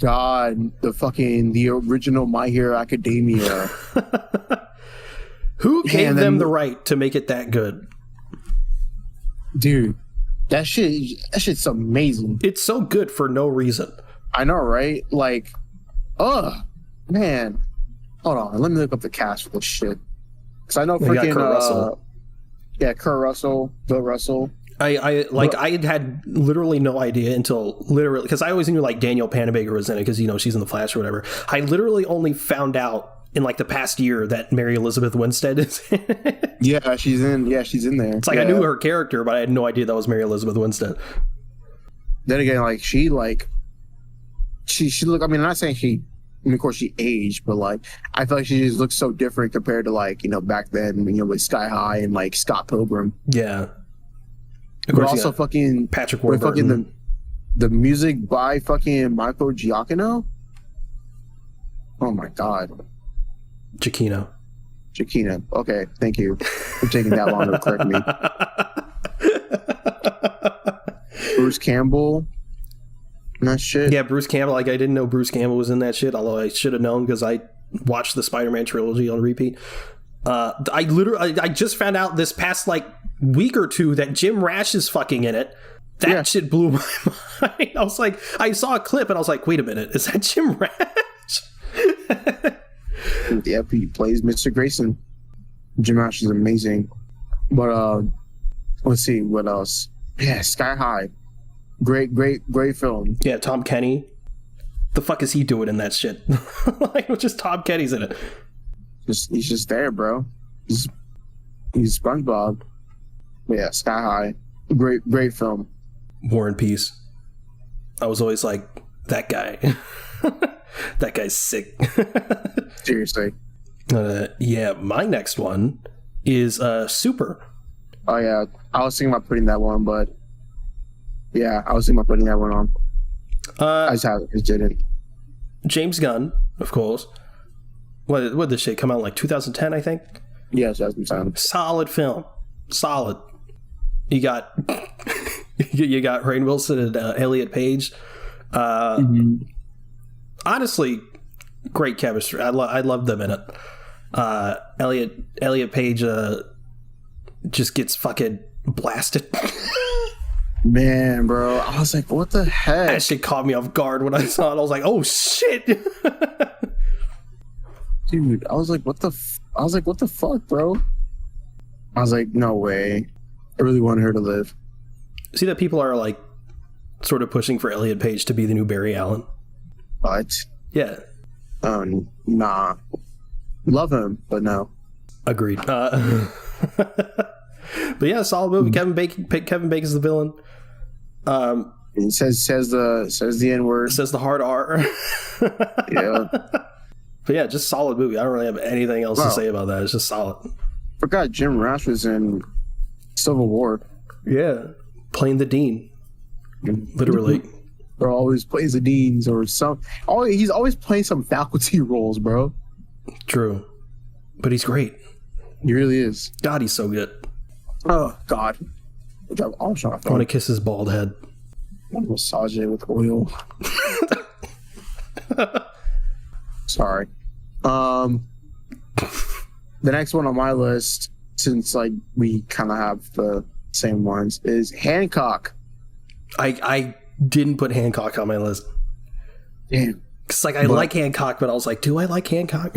God, the original My Hero Academia. Who gave them the right to make it that good? Dude, that shit's amazing. It's so good for no reason. I know, right? Like, man. Hold on, let me look up the cast for this shit. Because I know freaking Kurt Russell. Yeah, Kurt Russell, Bill Russell. I had literally no idea until because I always knew like Danielle Panabaker was in it because she's in The Flash or whatever. I literally only found out in like the past year that Mary Elizabeth Winstead is in it. Yeah, she's in there. It's like I knew her character, but I had no idea that was Mary Elizabeth Winstead. Then again, like she look. I mean, I'm not saying she. I mean, of course, she aged, but like I feel like she just looks so different compared to like back then, with Sky High and like Scott Pilgrim. Yeah. Of course, also fucking Patrick Warburton. Fucking the music by fucking Michael Giacchino. Oh my god. Giacchino. Okay, thank you for taking that long to correct me. Bruce Campbell. That shit. Yeah, Bruce Campbell. Like, I didn't know Bruce Campbell was in that shit, although I should have known because I watched the Spider-Man trilogy on repeat. I just found out this past like week or two that Jim Rash is fucking in it. That shit blew my mind. I was like, I saw a clip and I was like, wait a minute, is that Jim Rash? Yep, he plays Mr. Grayson. Jim Rash is amazing. But let's see what else. Yeah, Sky High. Great film. Yeah, Tom Kenny. The fuck is he doing in that shit? Like, just Tom Kenny's in it. He's just there, bro. He's SpongeBob. Yeah, Sky High. Great film. War and Peace. I was always like, that guy. That guy's sick. Seriously. Yeah, my next one is Super. Oh yeah, I was thinking about putting that one, but yeah, I was thinking about putting that one on. I just didn't. James Gunn, of course. What did this shit come out in, like 2010, I think? Yes, that's time. Solid film. Solid. You got you got Rainn Wilson and Elliot Page. Honestly, great chemistry. I love them in it. Elliot Page just gets fucking blasted. Man, bro, I was like, what the heck? That shit caught me off guard when I saw it. I was like, oh shit. Dude, I was like, what the fuck, bro? I was like, no way. I really wanted her to live. See that people are like sort of pushing for Elliot Page to be the new Barry Allen. What? Yeah. Nah. Love him, but no. Agreed. But yeah, solid movie. Kevin Bacon's the villain. It says the N-word. Says the hard R. Yeah. But yeah, just solid movie. I don't really have anything else to say about that. It's just solid. Forgot Jim Rash was in Civil War. Yeah. Playing the Dean. Literally. Bro always plays the Deans or some. He's always playing some faculty roles, bro. True. But he's great. He really is. God, he's so good. Oh, God. I want to kiss his bald head. I want to massage it with oil. Sorry. The next one on my list, since like we kind of have the same ones, is Hancock. I didn't put Hancock on my list. Damn. It's like I like Hancock, but I was like, do I like Hancock?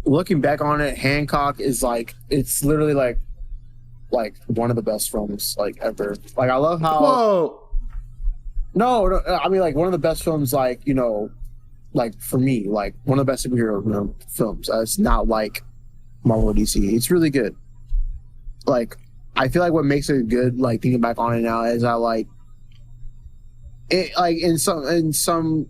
Looking back on it, Hancock is like, it's literally like one of the best films like ever. Like I love how. Whoa. No, I mean like one of the best films, like, you know, like for me, like one of the best superhero films. It's not like Marvel or DC. It's really good. Like I feel like what makes it good, like thinking back on it now, is I like it. Like in some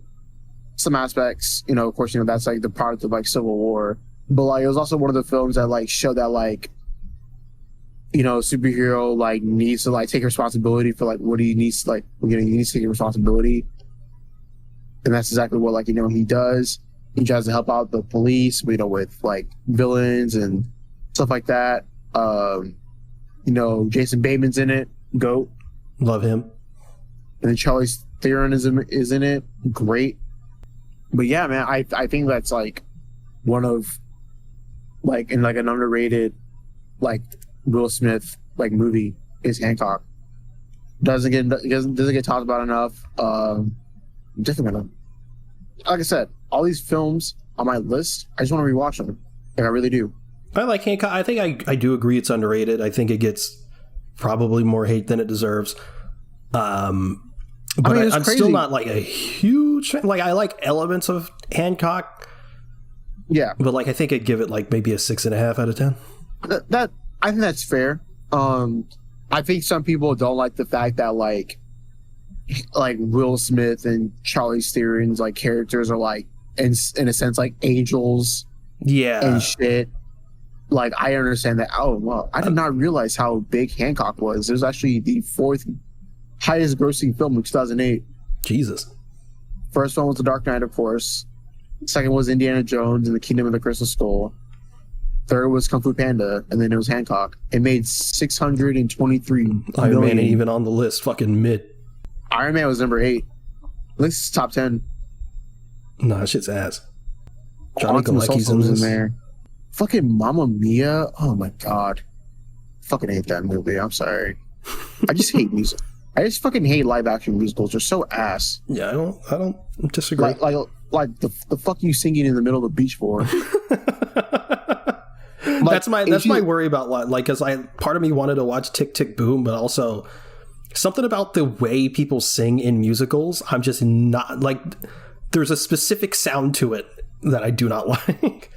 aspects, you know, of course, you know that's like the product of like Civil War, but like it was also one of the films that like showed that like, you know, superhero like needs to like take responsibility for like what he needs to, like, you know, he needs to take responsibility. And that's exactly what, like, you know, he does. He tries to help out the police, you know, with like villains and stuff like that. You know, Jason Bateman's in it. GOAT. Love him. And then Charlize Theron is in it. Great. But yeah, man, I think that's like one of like in like an underrated like Will Smith like movie is Hancock. Doesn't get talked about enough. Definitely gonna, like I said, all these films on my list, I just want to rewatch them. Like I really do. I like Hancock. I think I do agree it's underrated. I think it gets probably more hate than it deserves. But I mean, I'm still not like a huge fan. Like I like elements of Hancock. Yeah. But like I think I'd give it like maybe a 6.5 out of 10. That I think that's fair. I think some people don't like the fact that like Will Smith and Charlize Theron's like characters are like in a sense like angels. Yeah. And shit. Like I understand that. Oh well, I did not realize how big Hancock was. It was actually the 4th highest grossing film in 2008. Jesus. First one was The Dark Knight, of course. Second was Indiana Jones and the Kingdom of the Crystal Skull. Third was Kung Fu Panda, and then it was Hancock. It made $623 Iron million. Man ain't even on the list. Fucking mid. Iron Man was number 8. At least it's top 10. Nah, that shit's ass. Johnny Galecki's in this. there. Fucking Mamma Mia. Oh my god. Fucking hate that movie. I'm sorry. I just hate music. I just fucking hate live action musicals. They're so ass. Yeah, I don't disagree. Like the fuck you singing in the middle of the beach for? Like, that's my worry about like, because part of me wanted to watch Tick Tick Boom, but also something about the way people sing in musicals, I'm just not like. There's a specific sound to it that I do not like.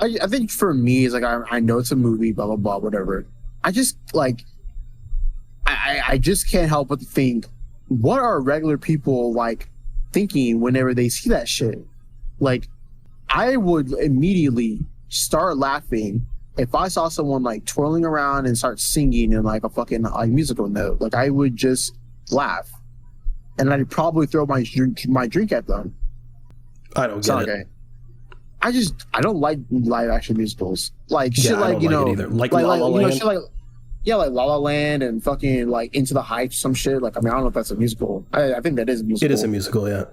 I think for me, it's like I know it's a movie, blah blah blah, whatever. I just like I just can't help but think, what are regular people like thinking whenever they see that shit? Like, I would immediately start laughing if I saw someone like twirling around and start singing in like a fucking like musical note. Like I would just laugh. and I'd probably throw my drink at them. I don't get it. I don't like live action musicals. Like shit, I don't like it either. Like La La Land. Shit like La La Land and fucking like Into the Heights, some shit. Like I mean, I don't know if that's a musical. I think that is a musical. It is a musical, yeah.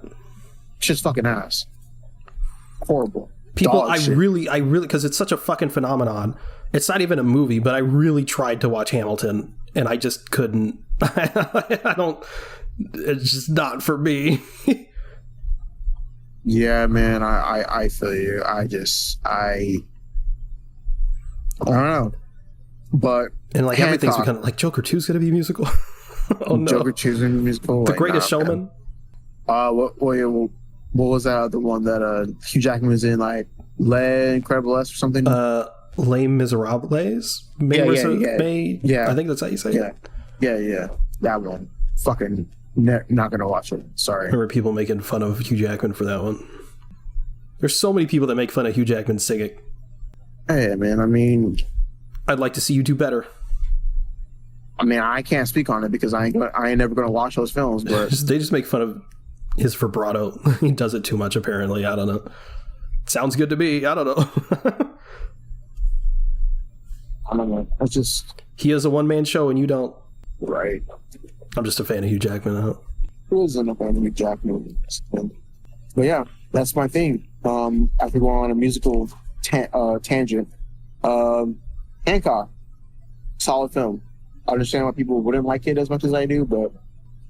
Shit's fucking ass. Horrible. People, I really, because it's such a fucking phenomenon. It's not even a movie, but I really tried to watch Hamilton, and I just couldn't. I don't. It's just not for me. Yeah, man, I feel you. I don't know. But and like everything's become like Joker 2's gonna be a musical. Oh no. Joker 2's gonna be a musical. The Greatest Showman. What was that other one that Hugh Jackman was in, like Les Incredibles or something? Les Miserables? Yeah. I think that's how you say it. Yeah. That one. Fucking not gonna watch it. Sorry. I remember people making fun of Hugh Jackman for that one. There's so many people that make fun of Hugh Jackman singing. Hey, man, I mean... I'd like to see you do better. I mean, I can't speak on it because I ain't never gonna watch those films, but... They just make fun of his vibrato. He does it too much, apparently. I don't know. Sounds good to me. I don't know. I don't know. It's just... He has a one-man show and you don't. Right. I'm just a fan of Hugh Jackman. Who isn't a fan of Hugh Jackman? But yeah, that's my thing. After going on a musical tangent, Hancock, solid film. I understand why people wouldn't like it as much as I do, but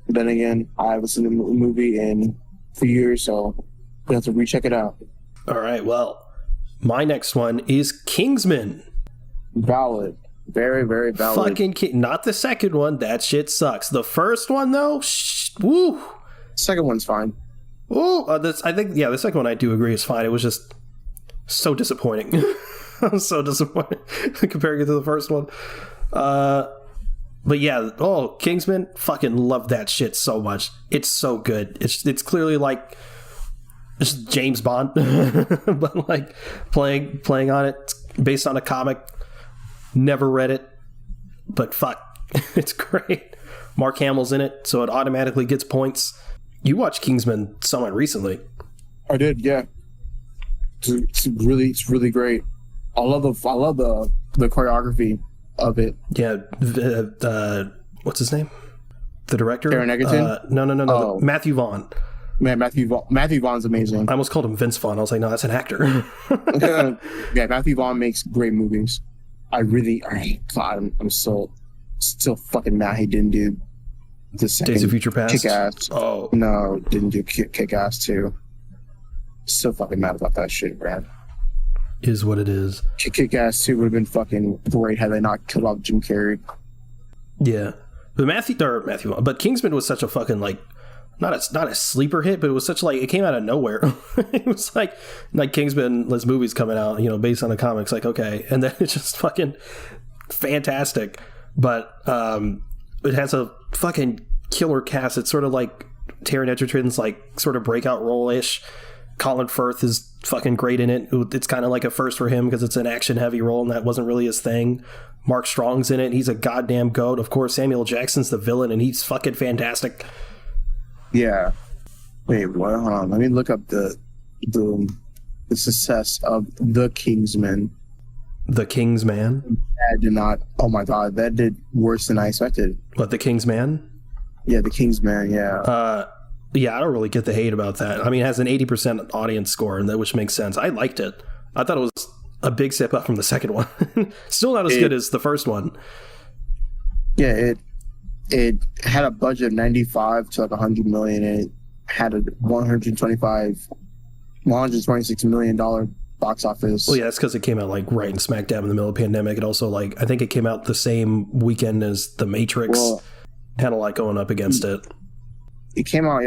then again, I haven't seen the movie in a few years, so we have to recheck it out. All right, well, my next one is Kingsman. Valid. Very, very valid. Fucking not the second one. That shit sucks. The first one, though, woo. Second one's fine. Oh, I think, the second one I do agree is fine. It was just so disappointing. I was so disappointed comparing it to the first one. But yeah, Kingsman, fucking love that shit so much. It's so good. It's clearly like just James Bond, but like playing on it. It's based on a comic. Never read it, but fuck, it's great. Mark Hamill's in it, so it automatically gets points. You watched Kingsman somewhat recently. I did, yeah. It's really great. I love the choreography of it. Yeah, what's his name? The director? Taron Egerton? No. Oh. Matthew Vaughn. Man, Matthew Vaughn's amazing. I almost called him Vince Vaughn. I was like, no, that's an actor. Yeah, Matthew Vaughn makes great movies. I'm still fucking mad he didn't do the second Days of Future Past. Kick-Ass. Oh no, didn't do Kick-Ass too. Still fucking mad about that shit, man. Is what it is. Kick-Ass 2 would have been fucking great had they not killed off Jim Carrey. Yeah, but Kingsman was such a fucking like not a sleeper hit, but it was such like it came out of nowhere. It was like Kingsman, this movie's coming out, based on the comics. Like, okay, and then it's just fucking fantastic. But it has a fucking killer cast. It's sort of like Taron Egerton's like sort of breakout role ish. Colin Firth is fucking great in it. It's kind of like a first for him because it's an action heavy role and that wasn't really his thing. Mark Strong's in it. He's a goddamn goat. Of course, Samuel Jackson's the villain and he's fucking fantastic. Yeah. Wait, what? Hold on. Let me look up the success of The Kingsman. The Kingsman? That did not. Oh my god, that did worse than I expected. What, The Kingsman? Yeah, The Kingsman. Yeah. Yeah, I don't really get the hate about that. I mean, it has an 80% audience score, which makes sense. I liked it. I thought it was a big step up from the second one. Still not as good as the first one. Yeah, it had a budget of 95 to like 100 million, and it had a 126 million dollar box office. Well, yeah, that's because it came out like right in smack dab in the middle of the pandemic. It also like I think it came out the same weekend as The Matrix. Well, had a lot going up against it. It came out.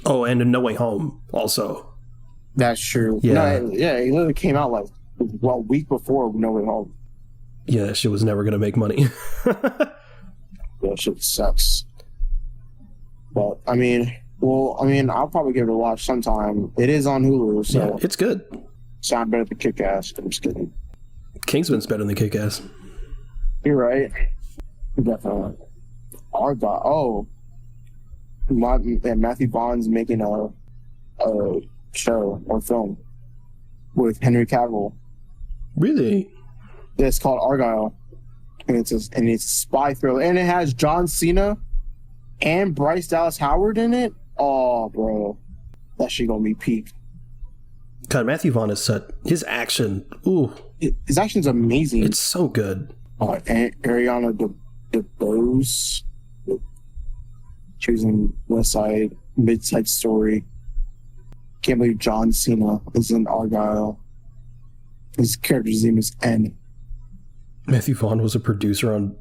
Oh, and No Way Home also. That's true. Yeah, it literally came out like a week before No Way Home. Yeah, that shit was never gonna make money. That shit sucks. But I'll probably give it a watch sometime. It is on Hulu, so yeah, it's good. Sound better than Kick-Ass. I'm just kidding. Kingsman's better than Kick-Ass. You're right. Definitely. Oh, Matthew Vaughn's making a show or film with Henry Cavill. Really? It's called Argyle, and it's a spy thriller, and it has John Cena and Bryce Dallas Howard in it. Oh, bro, that shit gonna be peak. God, Matthew Vaughn is set. His action, ooh, his action's amazing. It's so good. And Ariana DeBose, she was in West Side, Mid-Side Story. Can't believe John Cena is in Argyle. His character's name is N. Matthew Vaughn was a producer on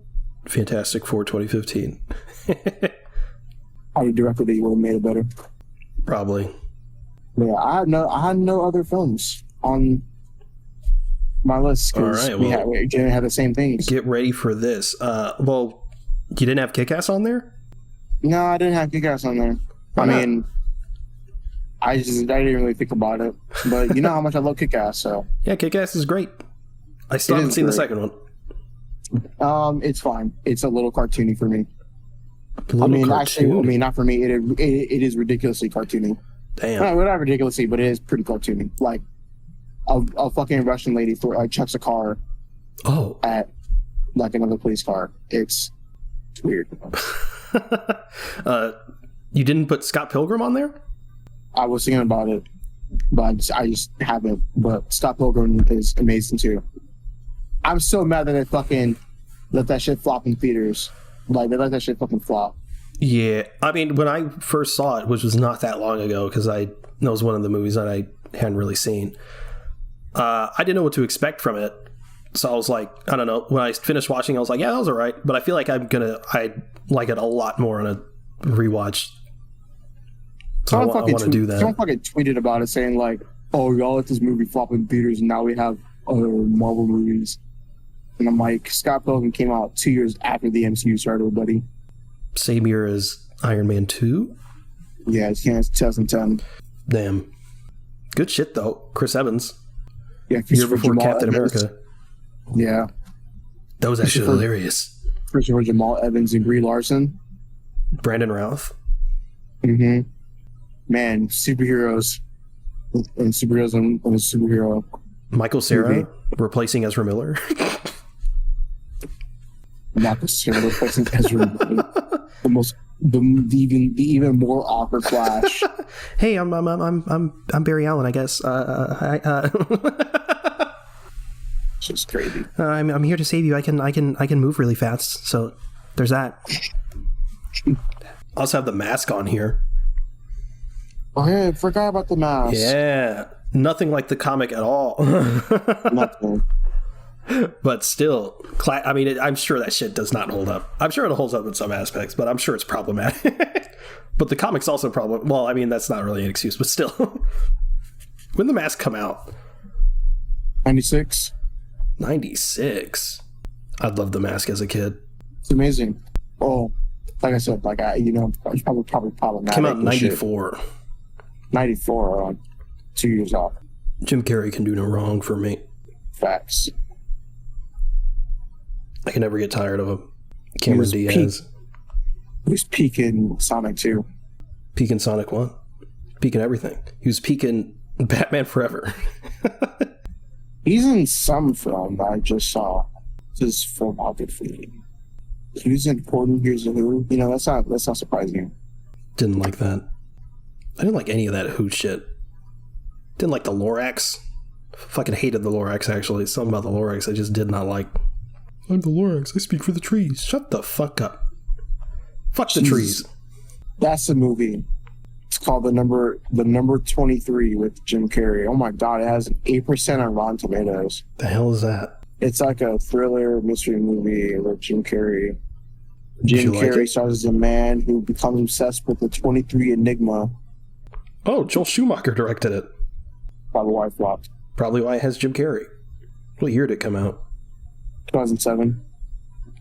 Fantastic Four 2015. How he directed it, he would have made it better. Probably. Yeah, I had no other films on my list because we didn't have the same things. Get ready for this. Well, you didn't have Kick-Ass on there? No, I didn't have Kick-Ass on there. Why not? Mean, I didn't really think about it, but you know how much I love Kick-Ass, so yeah, Kick-Ass is great. I still haven't seen the second one. It's fine. It's a little cartoony for me. Actually, not for me. It is ridiculously cartoony. Damn. No, not ridiculously, but it is pretty cartoony. Like a fucking Russian lady chucks a car. Oh. At like another police car. It's weird. You didn't put Scott Pilgrim on there? I was thinking about it, but I just haven't. But Scott Pilgrim is amazing too. I'm so mad that they fucking let that shit flop in theaters. Like, they let that shit fucking flop. Yeah. I mean, when I first saw it, which was not that long ago, because that was one of the movies that I hadn't really seen, I didn't know what to expect from it. So I was like, I don't know. When I finished watching, I was like, yeah, that was all right. But I feel like I like it a lot more on a rewatch. So I want to do that. Someone fucking tweeted about it saying like, oh, y'all let this movie flop in theaters and now we have other Marvel movies. And I'm like, Scott Pilgrim came out 2 years after the MCU started, buddy. Same year as Iron Man 2? Yeah, it's 2010. Damn. Good shit, though. Chris Evans. Yeah, year before Jamal Captain Evans. America. Yeah. That was actually hilarious. Christopher Jamal Evans and Brie Larson. Brandon Routh. Mm-hmm. Man, superheroes. And superheroes and a superhero. Michael Cera replacing Ezra Miller. Michael Cera replacing Ezra Miller. The even more awkward Flash. Hey, I'm Barry Allen, I guess. Just crazy. I'm here to save you. I can move really fast. So there's that. I also have the mask on here. Oh yeah, I forgot about the mask. Yeah, nothing like the comic at all. Nothing. But still, I mean, I'm sure that shit does not hold up. I'm sure it holds up in some aspects, but I'm sure it's problematic. But the comic's also problem. Well, I mean, that's not really an excuse, but still. When did the mask come out? 96. 96. I'd love the mask as a kid. It's amazing. Oh, like I said, it's probably problematic. Came out in 94. 94, 2 years off. Jim Carrey can do no wrong for me. Facts. I can never get tired of him. Cameron Diaz. He was peaking Sonic 2. Peaking Sonic 1? Peaking everything. He was peaking Batman Forever. He's in some film that I just saw. His filmography. He was in Important Here's a Who. That's not surprising. Didn't like that. I didn't like any of that Who shit. Didn't like the Lorax. Fucking hated the Lorax, actually. Something about the Lorax I just did not like. I'm the Lorax. I speak for the trees. Shut the fuck up. Fuck the trees. That's the movie. It's called the number 23 with Jim Carrey. Oh my god, it has an 8% on Rotten Tomatoes. The hell is that? It's like a thriller mystery movie with Jim Carrey. Jim Carrey stars as a man who becomes obsessed with the 23 Enigma. Oh, Joel Schumacher directed it. Probably why it flopped. Probably why it has Jim Carrey. What year did it come out? 2007.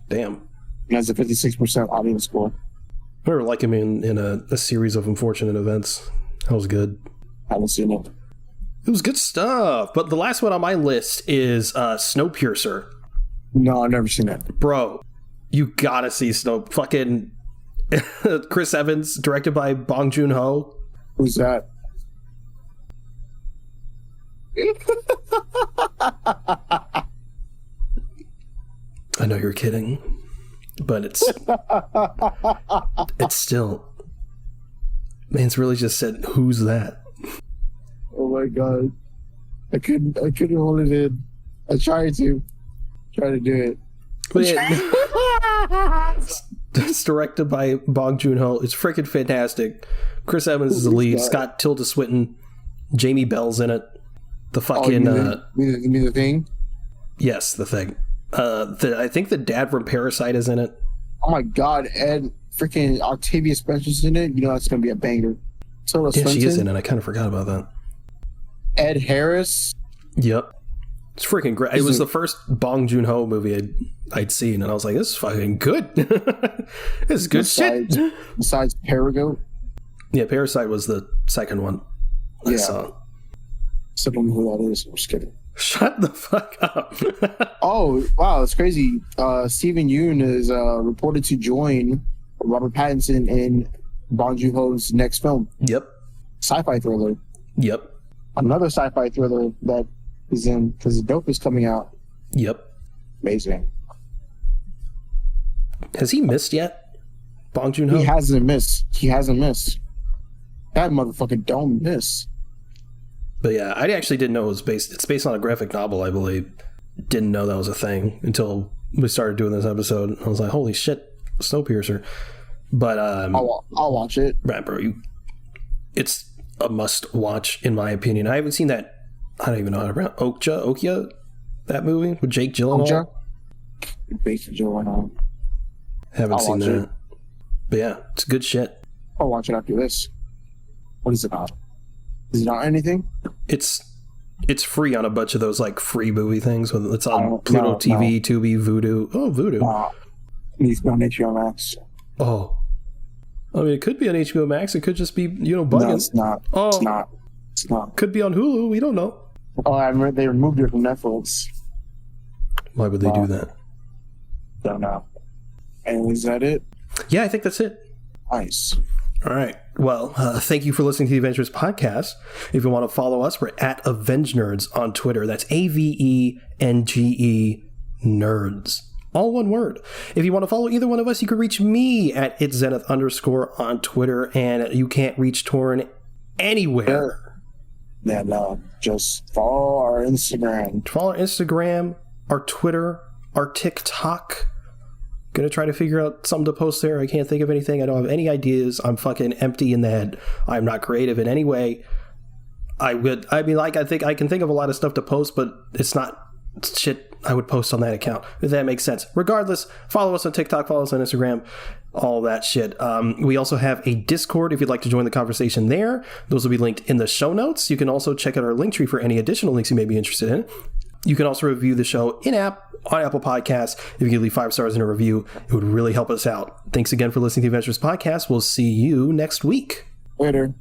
Damn. It has a 56% audience score. I remember like him in a series of unfortunate events. That was good. I haven't seen it. It was good stuff. But the last one on my list is Snowpiercer. No, I've never seen it. Bro, you gotta see Fucking... Chris Evans, directed by Bong Joon-ho. Who's that? I know you're kidding, but it's still, man's really just said, "Who's that?" Oh my god, I couldn't hold it in. I tried to do it. But it's directed by Bong Joon-ho. It's freaking fantastic. Chris Evans is the lead. Scott Tilda Swinton, Jamie Bell's in it. The fucking you mean the Thing? Yes, The Thing. I think the dad from Parasite is in it. Oh my god, Ed freaking Octavia Spencer's in it. You know that's gonna be a banger. Tilda Swinton. She is in it. I kind of forgot about that. Ed Harris. Yep. It's freaking great. It was the first Bong Joon-ho movie I'd seen, and I was like, this is fucking good. This is good shit. Besides Parago. Yeah, Parasite was the second one I saw. I don't know who that is. I'm just kidding. Shut the fuck up. Oh, wow, it's crazy. Steven Yeun is reported to join Robert Pattinson in Bong Joon-ho's next film. Yep. Sci-fi thriller. Yep. Another sci-fi thriller that is in, because The Dope is coming out. Yep. Amazing. Has he missed yet? Bong Joon-ho? He hasn't missed. That motherfucker don't miss. But yeah, I actually didn't know it was it's based on a graphic novel, I believe. Didn't know that was a thing until we started doing this episode. I was like, holy shit, Snowpiercer. But I'll watch it. Right, bro. It's a must watch in my opinion. I haven't seen that. I don't even know how to pronounce Okja, that movie with Jake Gyllenhaal. Haven't seen that. It. But yeah, it's good shit. I'll watch it after this. What is it about? Is it on anything? It's free on a bunch of those like free movie things. It's on Pluto TV, Tubi, Vudu. Oh, Vudu. It's on HBO Max. Oh. I mean, it could be on HBO Max. It could just be, bugging. No, it's not. Oh. It's not. Could be on Hulu. We don't know. Oh, they removed it from Netflix. Why would they do that? Don't know. And is that it? Yeah, I think that's it. Nice. All right. Well, thank you for listening to the Avengenerds podcast. If you want to follow us, we're at Avengenerds on Twitter. That's AVENGE Nerds. All one word. If you want to follow either one of us, you can reach me at @itzenith_ on Twitter, and you can't reach Torrin anywhere. Yeah, no. Just follow our Instagram. Follow our Instagram, our Twitter, our TikTok. Gonna try to figure out something to post there. I can't think of anything. I don't have any ideas. I'm fucking empty in the head. I'm not creative in any way. I think I can think of a lot of stuff to post, but it's not shit I would post on that account, if that makes sense. Regardless, follow us on TikTok, follow us on Instagram, all that shit. We also have a Discord if you'd like to join the conversation there. Those will be linked in the show notes. You can also check out our link tree for any additional links you may be interested in. You can also review the show in-app on Apple Podcasts. If you could leave 5 stars in a review, it would really help us out. Thanks again for listening to the Avengenerds podcast. We'll see you next week. Later.